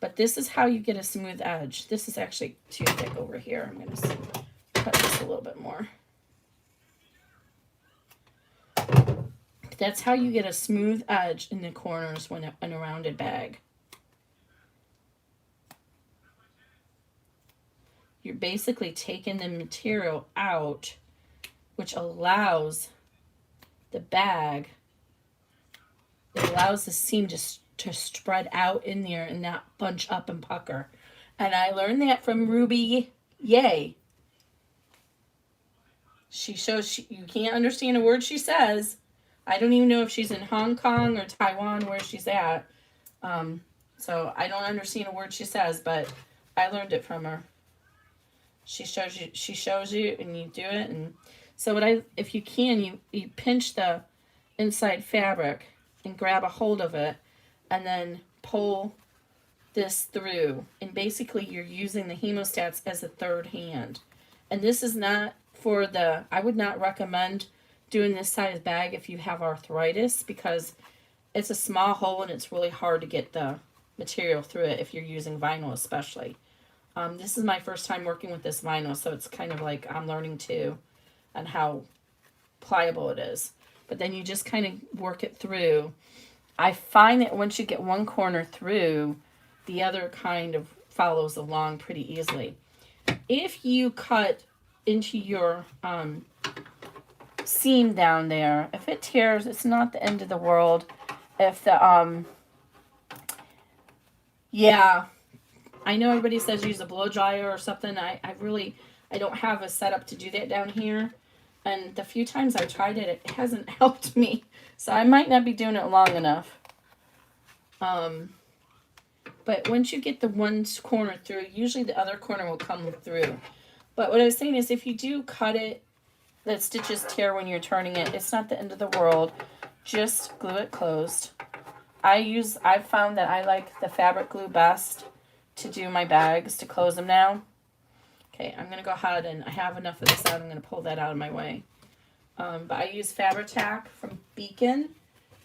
But this is how you get a smooth edge. This is actually too thick over here. I'm going to cut this a little bit more. That's how you get a smooth edge in the corners when in a rounded bag. You're basically taking the material out, which allows the bag, it allows the seam to spread out in there and not bunch up and pucker. And I learned that from Ruby Yay. She shows you can't understand a word she says. I don't even know if she's in Hong Kong or Taiwan where she's at. So I don't understand a word she says, but I learned it from her. She shows you and you do it. And so if you can, you pinch the inside fabric and grab a hold of it and then pull this through. And basically you're using the hemostats as a third hand. And this is not for I would not recommend doing this size bag if you have arthritis, because it's a small hole and it's really hard to get the material through it if you're using vinyl especially. This is my first time working with this vinyl, so it's kind of like I'm learning too on how pliable it is. But then you just kind of work it through. I find that once you get one corner through, the other kind of follows along pretty easily. If you cut into your seam down there. If it tears, it's not the end of the world. If the yeah, I know everybody says use a blow dryer or something. I don't have a setup to do that down here. And the few times I tried it, it hasn't helped me. So I might not be doing it long enough. But once you get the one corner through, usually the other corner will come through. But what I was saying is if you do cut it, the stitches tear when you're turning it, it's not the end of the world. Just glue it closed. I've found that I like the fabric glue best to do my bags, to close them now. Okay, I'm going to go ahead and I have enough of this out. I'm going to pull that out of my way. But I use Fabri-Tac from Beacon,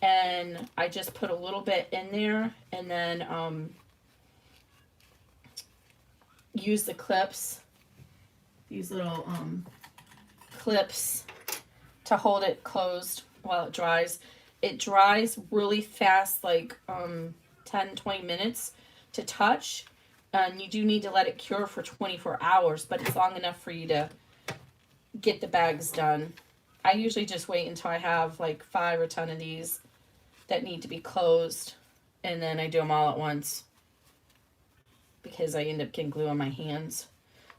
and I just put a little bit in there, and then use the clips, these little clips to hold it closed while it dries. It dries really fast, like 10-20 minutes to touch. And you do need to let it cure for 24 hours, but it's long enough for you to get the bags done. I usually just wait until I have like 5 or 10 of these that need to be closed, and then I do them all at once because I end up getting glue on my hands.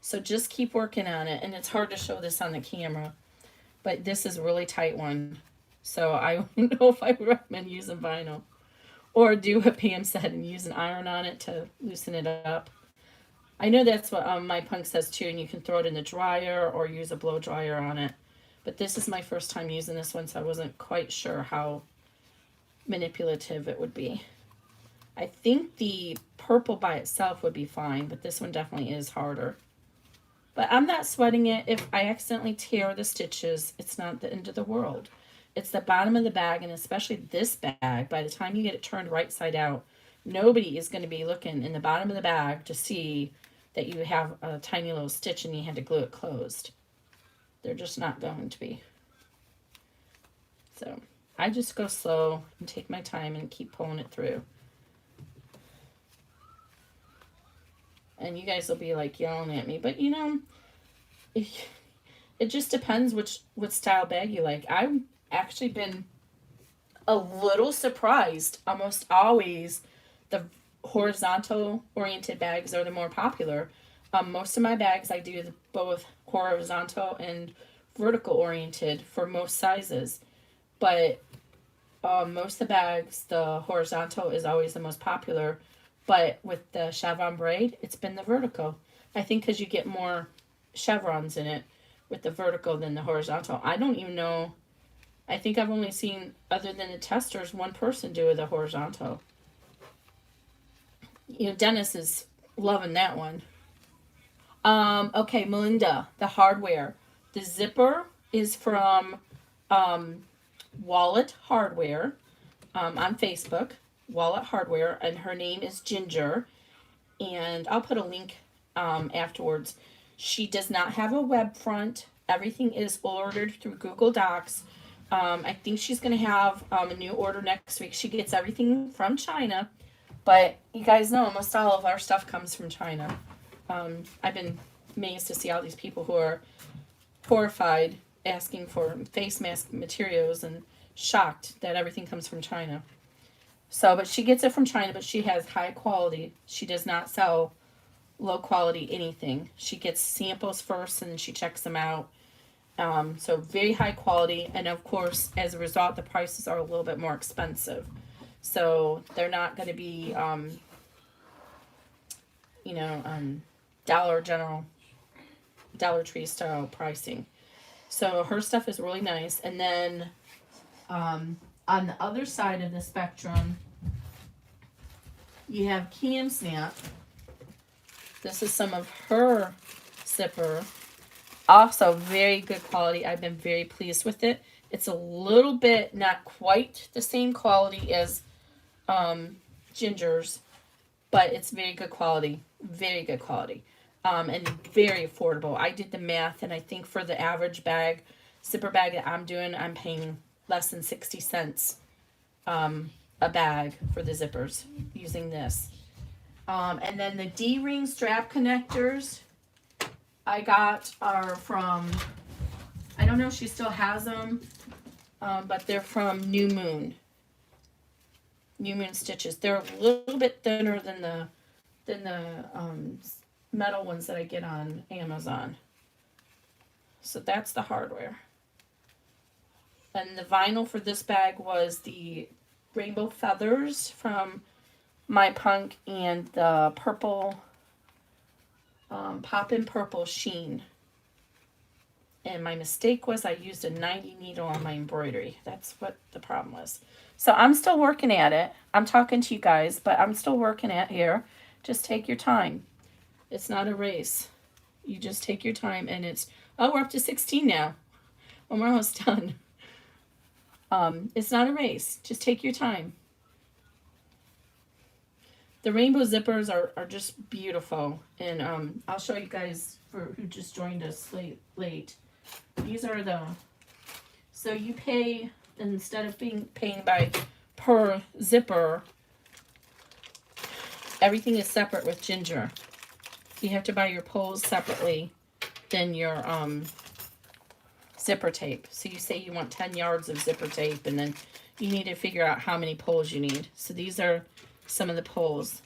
So just keep working on it, and it's hard to show this on the camera, but this is a really tight one. So I don't know if I would recommend using vinyl. Or do what Pam said and use an iron on it to loosen it up. I know that's what my punk says too, and you can throw it in the dryer or use a blow dryer on it. But this is my first time using this one, so I wasn't quite sure how manipulative it would be. I think the purple by itself would be fine, but this one definitely is harder. But I'm not sweating it. If I accidentally tear the stitches, it's not the end of the world. It's the bottom of the bag, and especially this bag, by the time you get it turned right side out, nobody is going to be looking in the bottom of the bag to see that you have a tiny little stitch and you had to glue it closed. They're just not going to be. So I just go slow and take my time and keep pulling it through. And you guys will be like yelling at me, but you know, it just depends what style bag you like. I've actually been a little surprised. Almost always the horizontal oriented bags are the more popular. Most of my bags I do both horizontal and vertical oriented for most sizes, but most of the bags the horizontal is always the most popular, but with the chevron braid it's been the vertical. I think because you get more chevrons in it with the vertical than the horizontal. I don't even know. I think I've only seen, other than the testers, one person do the horizontal. You know, Dennis is loving that one. Okay, Melinda, the hardware. The zipper is from Wallet Hardware on Facebook, Wallet Hardware, and her name is Ginger. And I'll put a link afterwards. She does not have a web front. Everything is ordered through Google Docs. I think she's going to have a new order next week. She gets everything from China, but you guys know almost all of our stuff comes from China. I've been amazed to see all these people who are horrified asking for face mask materials and shocked that everything comes from China. So, but she gets it from China, but she has high quality. She does not sell low quality anything. She gets samples first and then she checks them out. So very high quality, and of course, as a result, the prices are a little bit more expensive. So they're not going to be, Dollar Tree style pricing. So her stuff is really nice. And then on the other side of the spectrum, you have Cam Snap. This is some of her zipper. Also very good quality. I've been very pleased with it. It's a little bit not quite the same quality as Ginger's, but it's very good quality. Very good quality. And very affordable. I did the math, and I think for the average bag, zipper bag that I'm doing, I'm paying less than 60 cents a bag for the zippers using this. And then the D-ring strap connectors. I got are from, I don't know if she still has them, but they're from New Moon stitches. They're a little bit thinner than the metal ones that I get on Amazon. So that's the hardware. And the vinyl for this bag was the rainbow feathers from My Punk and the purple, Poppin' Purple sheen. And my mistake was I used a 90 needle on my embroidery. That's what the problem was. So I'm still working at it. I'm talking to you guys, but I'm still working at here. Just take your time. It's not a race. You just take your time, and it's, oh, we're up to 16 now. Well, we're almost done. It's not a race. Just take your time. The rainbow zippers are just beautiful. And I'll show you guys for who just joined us late. These are the, so you pay, instead of paying by per zipper, everything is separate with Ginger. You have to buy your poles separately than your zipper tape. So you say you want 10 yards of zipper tape, and then you need to figure out how many poles you need. So these are some of the poles,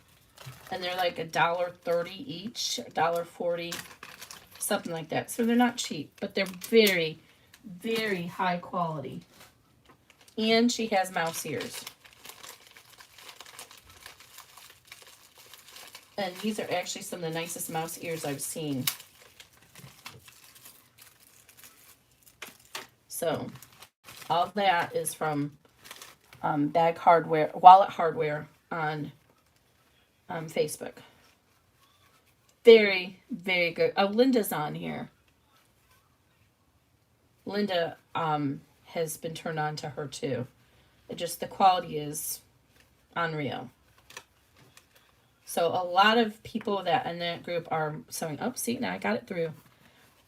and they're like $1.30 each, $1.40, something like that. So they're not cheap, but they're very, very high quality. And she has mouse ears. And these are actually some of the nicest mouse ears I've seen. So all that is from Bag Hardware, Wallet Hardware on Facebook. Very, very good. Oh, Linda's on here. Linda has been turned on to her too. It just, the quality is unreal. So a lot of people that in that group are sewing. Oh, see, now I got it through.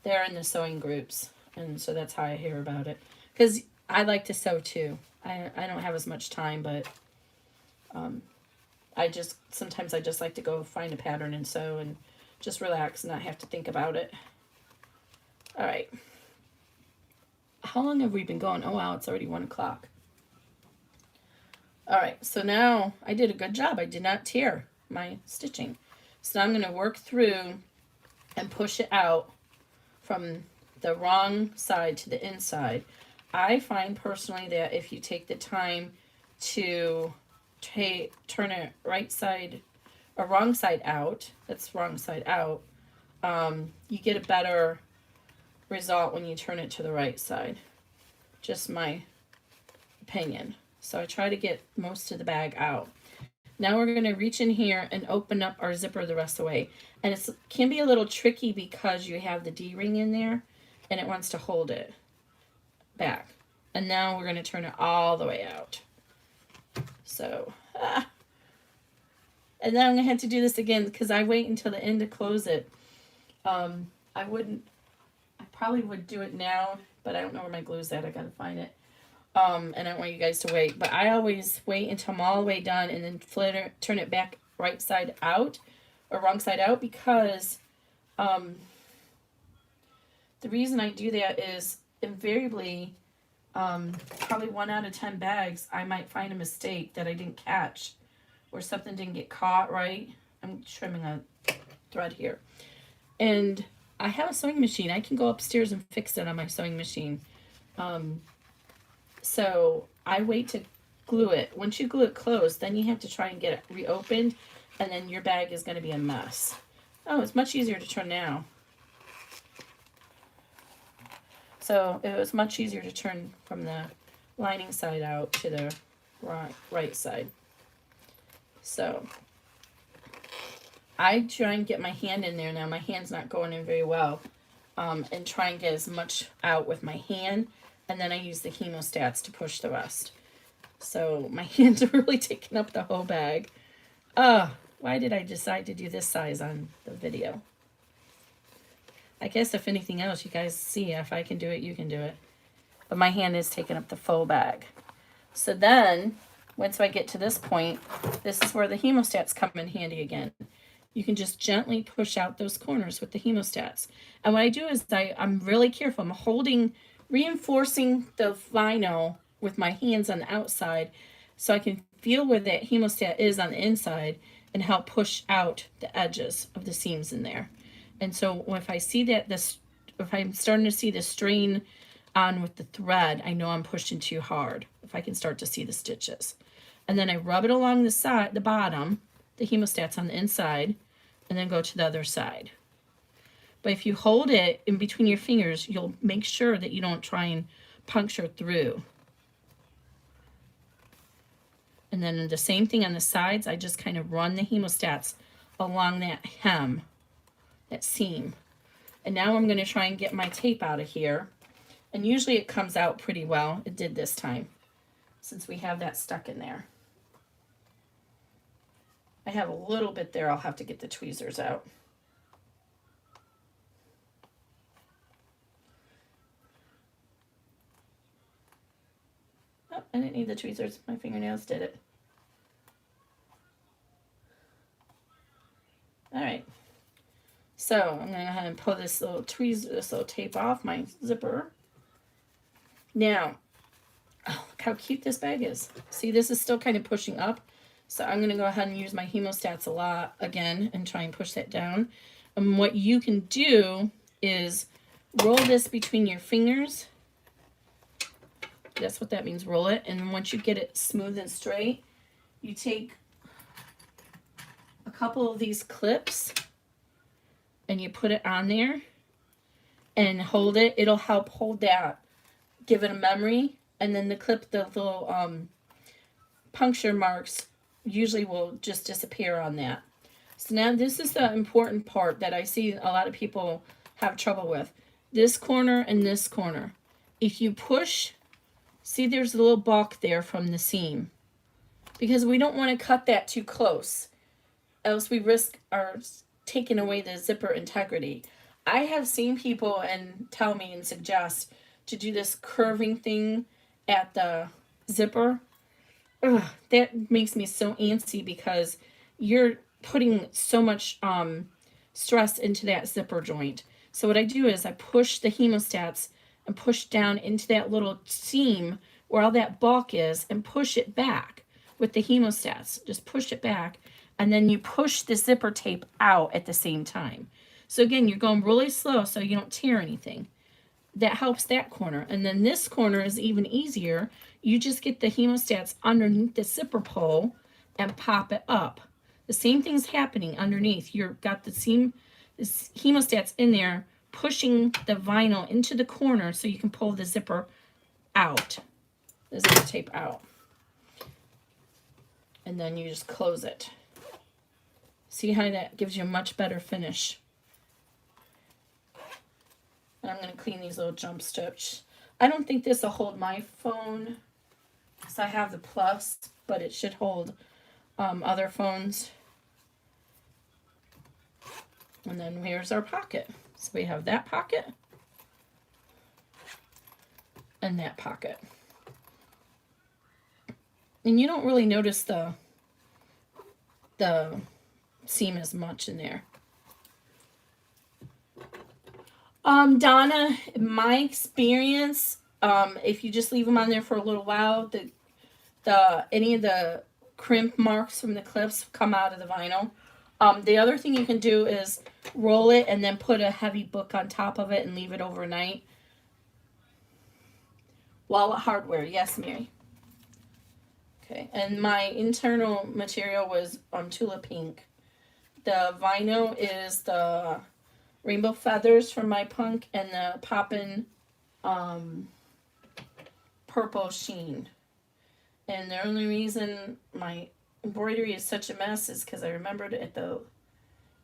They're in the sewing groups. And so that's how I hear about it. Because I like to sew too. I don't have as much time, but sometimes I just like to go find a pattern and sew and just relax and not have to think about it. All right. How long have we been going? Oh, wow, it's already 1 o'clock. All right, so now I did a good job. I did not tear my stitching. So now I'm going to work through and push it out from the wrong side to the inside. I find personally that if you take the time to turn it right side or wrong side out, that's wrong side out, you get a better result when you turn it to the right side. Just my opinion. So I try to get most of the bag out. Now we're going to reach in here and open up our zipper the rest of the way. And it can be a little tricky because you have the D-ring in there and it wants to hold it back. And now we're going to turn it all the way out. So, and then I'm going to have to do this again because I wait until the end to close it. I probably would do it now, but I don't know where my glue's at. I got to find it. And I don't want you guys to wait, but I always wait until I'm all the way done and then turn it back right side out or wrong side out because the reason I do that is invariably probably 1 out of 10 bags I might find a mistake that I didn't catch or something didn't get caught right. I'm trimming a thread here. And I have a sewing machine. I can go upstairs and fix it on my sewing machine. So I wait to glue it. Once you glue it closed, then you have to try and get it reopened, and then your bag is going to be a mess. Oh, it's much easier to turn now. So it was much easier to turn from the lining side out to the right side. So I try and get my hand in there now. My hand's not going in very well. And try and get as much out with my hand. And then I use the hemostats to push the rest. So my hands are really taking up the whole bag. Why did I decide to do this size on the video? I guess if anything else, you guys see if I can do it, you can do it. But my hand is taking up the full bag. So then, once I get to this point, this is where the hemostats come in handy again. you can just gently push out those corners with the hemostats. And what I do is I'm really careful. I'm reinforcing the vinyl with my hands on the outside so I can feel where that hemostat is on the inside and help push out the edges of the seams in there. And so if I see that if I'm starting to see the strain on with the thread, I know I'm pushing too hard. If I can start to see the stitches. And then I rub it along the side, the bottom, the hemostats on the inside, and then go to the other side. But if you hold it in between your fingers, you'll make sure that you don't try and puncture through. And then the same thing on the sides, I just kind of run the hemostats along that hem, that seam. And now I'm going to try and get my tape out of here. And usually it comes out pretty well. It did this time, since we have that stuck in there. I have a little bit there. I'll have to get the tweezers out. Oh, I didn't need the tweezers. My fingernails did it. All right. So I'm going to go ahead and pull this little tape off my zipper. Now, oh, look how cute this bag is. See, this is still kind of pushing up. So I'm going to go ahead and use my hemostats a lot again and try and push that down. And what you can do is roll this between your fingers. That's what that means, roll it. And once you get it smooth and straight, you take a couple of these clips and you put it on there and hold it. It'll help hold that, give it a memory. And then the little puncture marks usually will just disappear on that. So now this is the important part that I see a lot of people have trouble with. This corner and this corner. If you push, see there's a little bulk there from the seam. Because we don't want to cut that too close, else we risk our taking away the zipper integrity. I have seen people and tell me and suggest to do this curving thing at the zipper. Ugh, that makes me so antsy because you're putting so much stress into that zipper joint. So what I do is I push the hemostats and push down into that little seam where all that bulk is and push it back with the hemostats. Just push it back, and then you push the zipper tape out at the same time. So again, you're going really slow so you don't tear anything. That helps that corner. And then this corner is even easier. You just get the hemostats underneath the zipper pull and pop it up. The same thing's happening underneath. You've got the hemostats in there pushing the vinyl into the corner so you can pull the zipper out, the zipper tape out. And then you just close it. See how that gives you a much better finish. And I'm going to clean these little jump strips. I don't think this will hold my phone because I have the Plus, but it should hold other phones. And then here's our pocket. So we have that pocket and that pocket. And you don't really notice the seam as much in there. Donna, in my experience, if you just leave them on there for a little while, any of the crimp marks from the clips come out of the vinyl. The other thing you can do is roll it and then put a heavy book on top of it and leave it overnight. Wallet hardware, yes, Mary. Okay, and my internal material was Tula Pink. The vinyl is the Rainbow Feathers from My Punk and the Poppin' Purple Sheen. And the only reason my embroidery is such a mess is because I remembered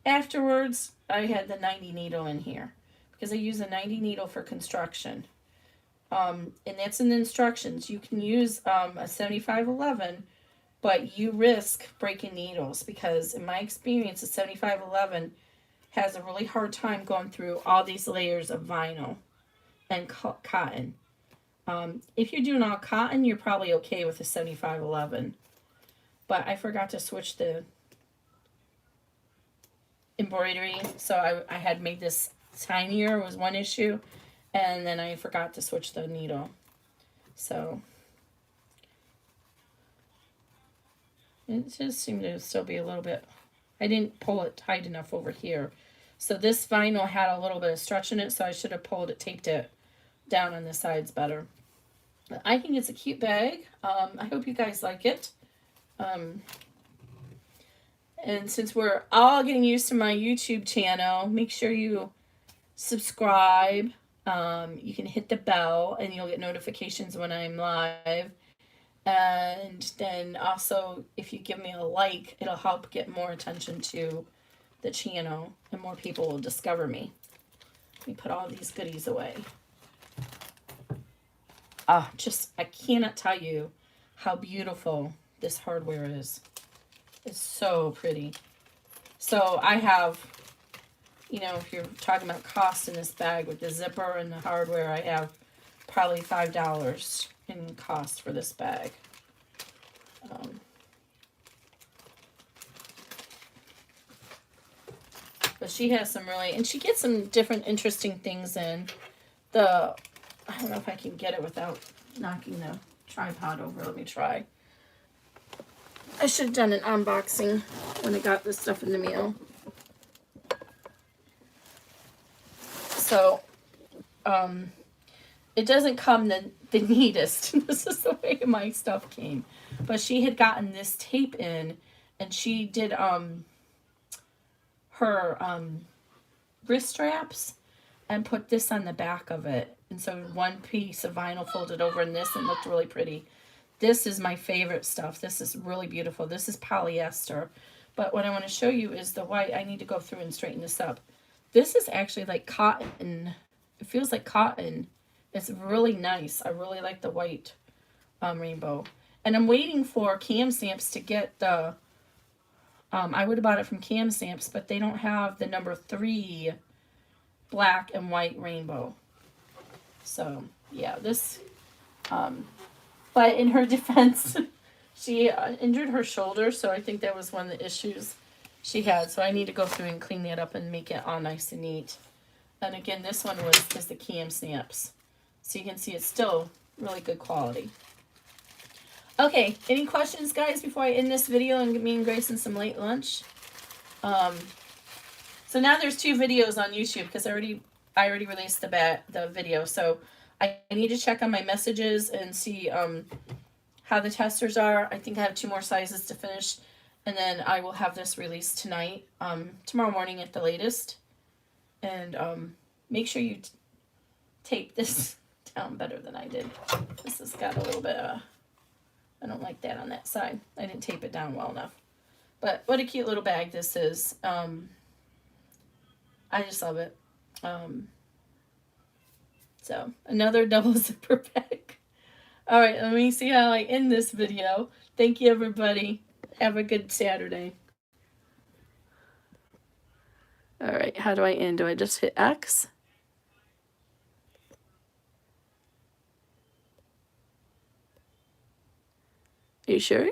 afterwards I had the 90 needle in here because I use a 90 needle for construction. And that's in the instructions. You can use a 7511, but you risk breaking needles because in my experience, a 7511 has a really hard time going through all these layers of vinyl and cotton. If you're doing all cotton, you're probably okay with a 7511. But I forgot to switch the embroidery. So I had made this tinier was one issue, and then I forgot to switch the needle. So it just seemed to still be a little bit, I didn't pull it tight enough over here. So this vinyl had a little bit of stretch in it, so I should have pulled it, taped it down on the sides better. But I think it's a cute bag. I hope you guys like it. And since we're all getting used to my YouTube channel, make sure you subscribe. You can hit the bell and you'll get notifications when I'm live. And then also, if you give me a like, it'll help get more attention to the channel and more people will discover me. Let me put all these goodies away. I cannot tell you how beautiful this hardware is. It's so pretty. So I have, you know, if you're talking about cost in this bag with the zipper and the hardware, I have probably $5 in cost for this bag. But she has some really, and she gets some different interesting things in. I don't know if I can get it without knocking the tripod over. Let me try. I should have done an unboxing when I got this stuff in the mail. So, it doesn't come the neatest. This is the way my stuff came. But she had gotten this tape in, and she did her wrist straps and put this on the back of it. And so one piece of vinyl folded over in this and looked really pretty. This is my favorite stuff. This is really beautiful. This is polyester. But what I want to show you is the white. I need to go through and straighten this up. This is actually like cotton. It feels like cotton. It's really nice. I really like the white rainbow. And I'm waiting for Cam Stamps to get the, I would have bought it from Cam Stamps, but they don't have the number 3 black and white rainbow. So, yeah, this, but in her defense, she injured her shoulder, so I think that was one of the issues she had. So I need to go through and clean that up and make it all nice and neat. And again, this one is the Cam Stamps. So you can see it's still really good quality. Okay, any questions, guys, before I end this video and give me and Grayson some late lunch? So now there's 2 videos on YouTube because I already released the video. So I need to check on my messages and see how the testers are. I think I have 2 more sizes to finish, and then I will have this released tonight, tomorrow morning at the latest. And make sure you tape this down better than I did. This has got a little bit of, I don't like that on that side. I didn't tape it down well enough. But what a cute little bag this is. I just love it. So another double zipper bag. All right, let me see how I end this video. Thank you, everybody. Have a good Saturday. All right, how do I end? Do I just hit X? Are you sure?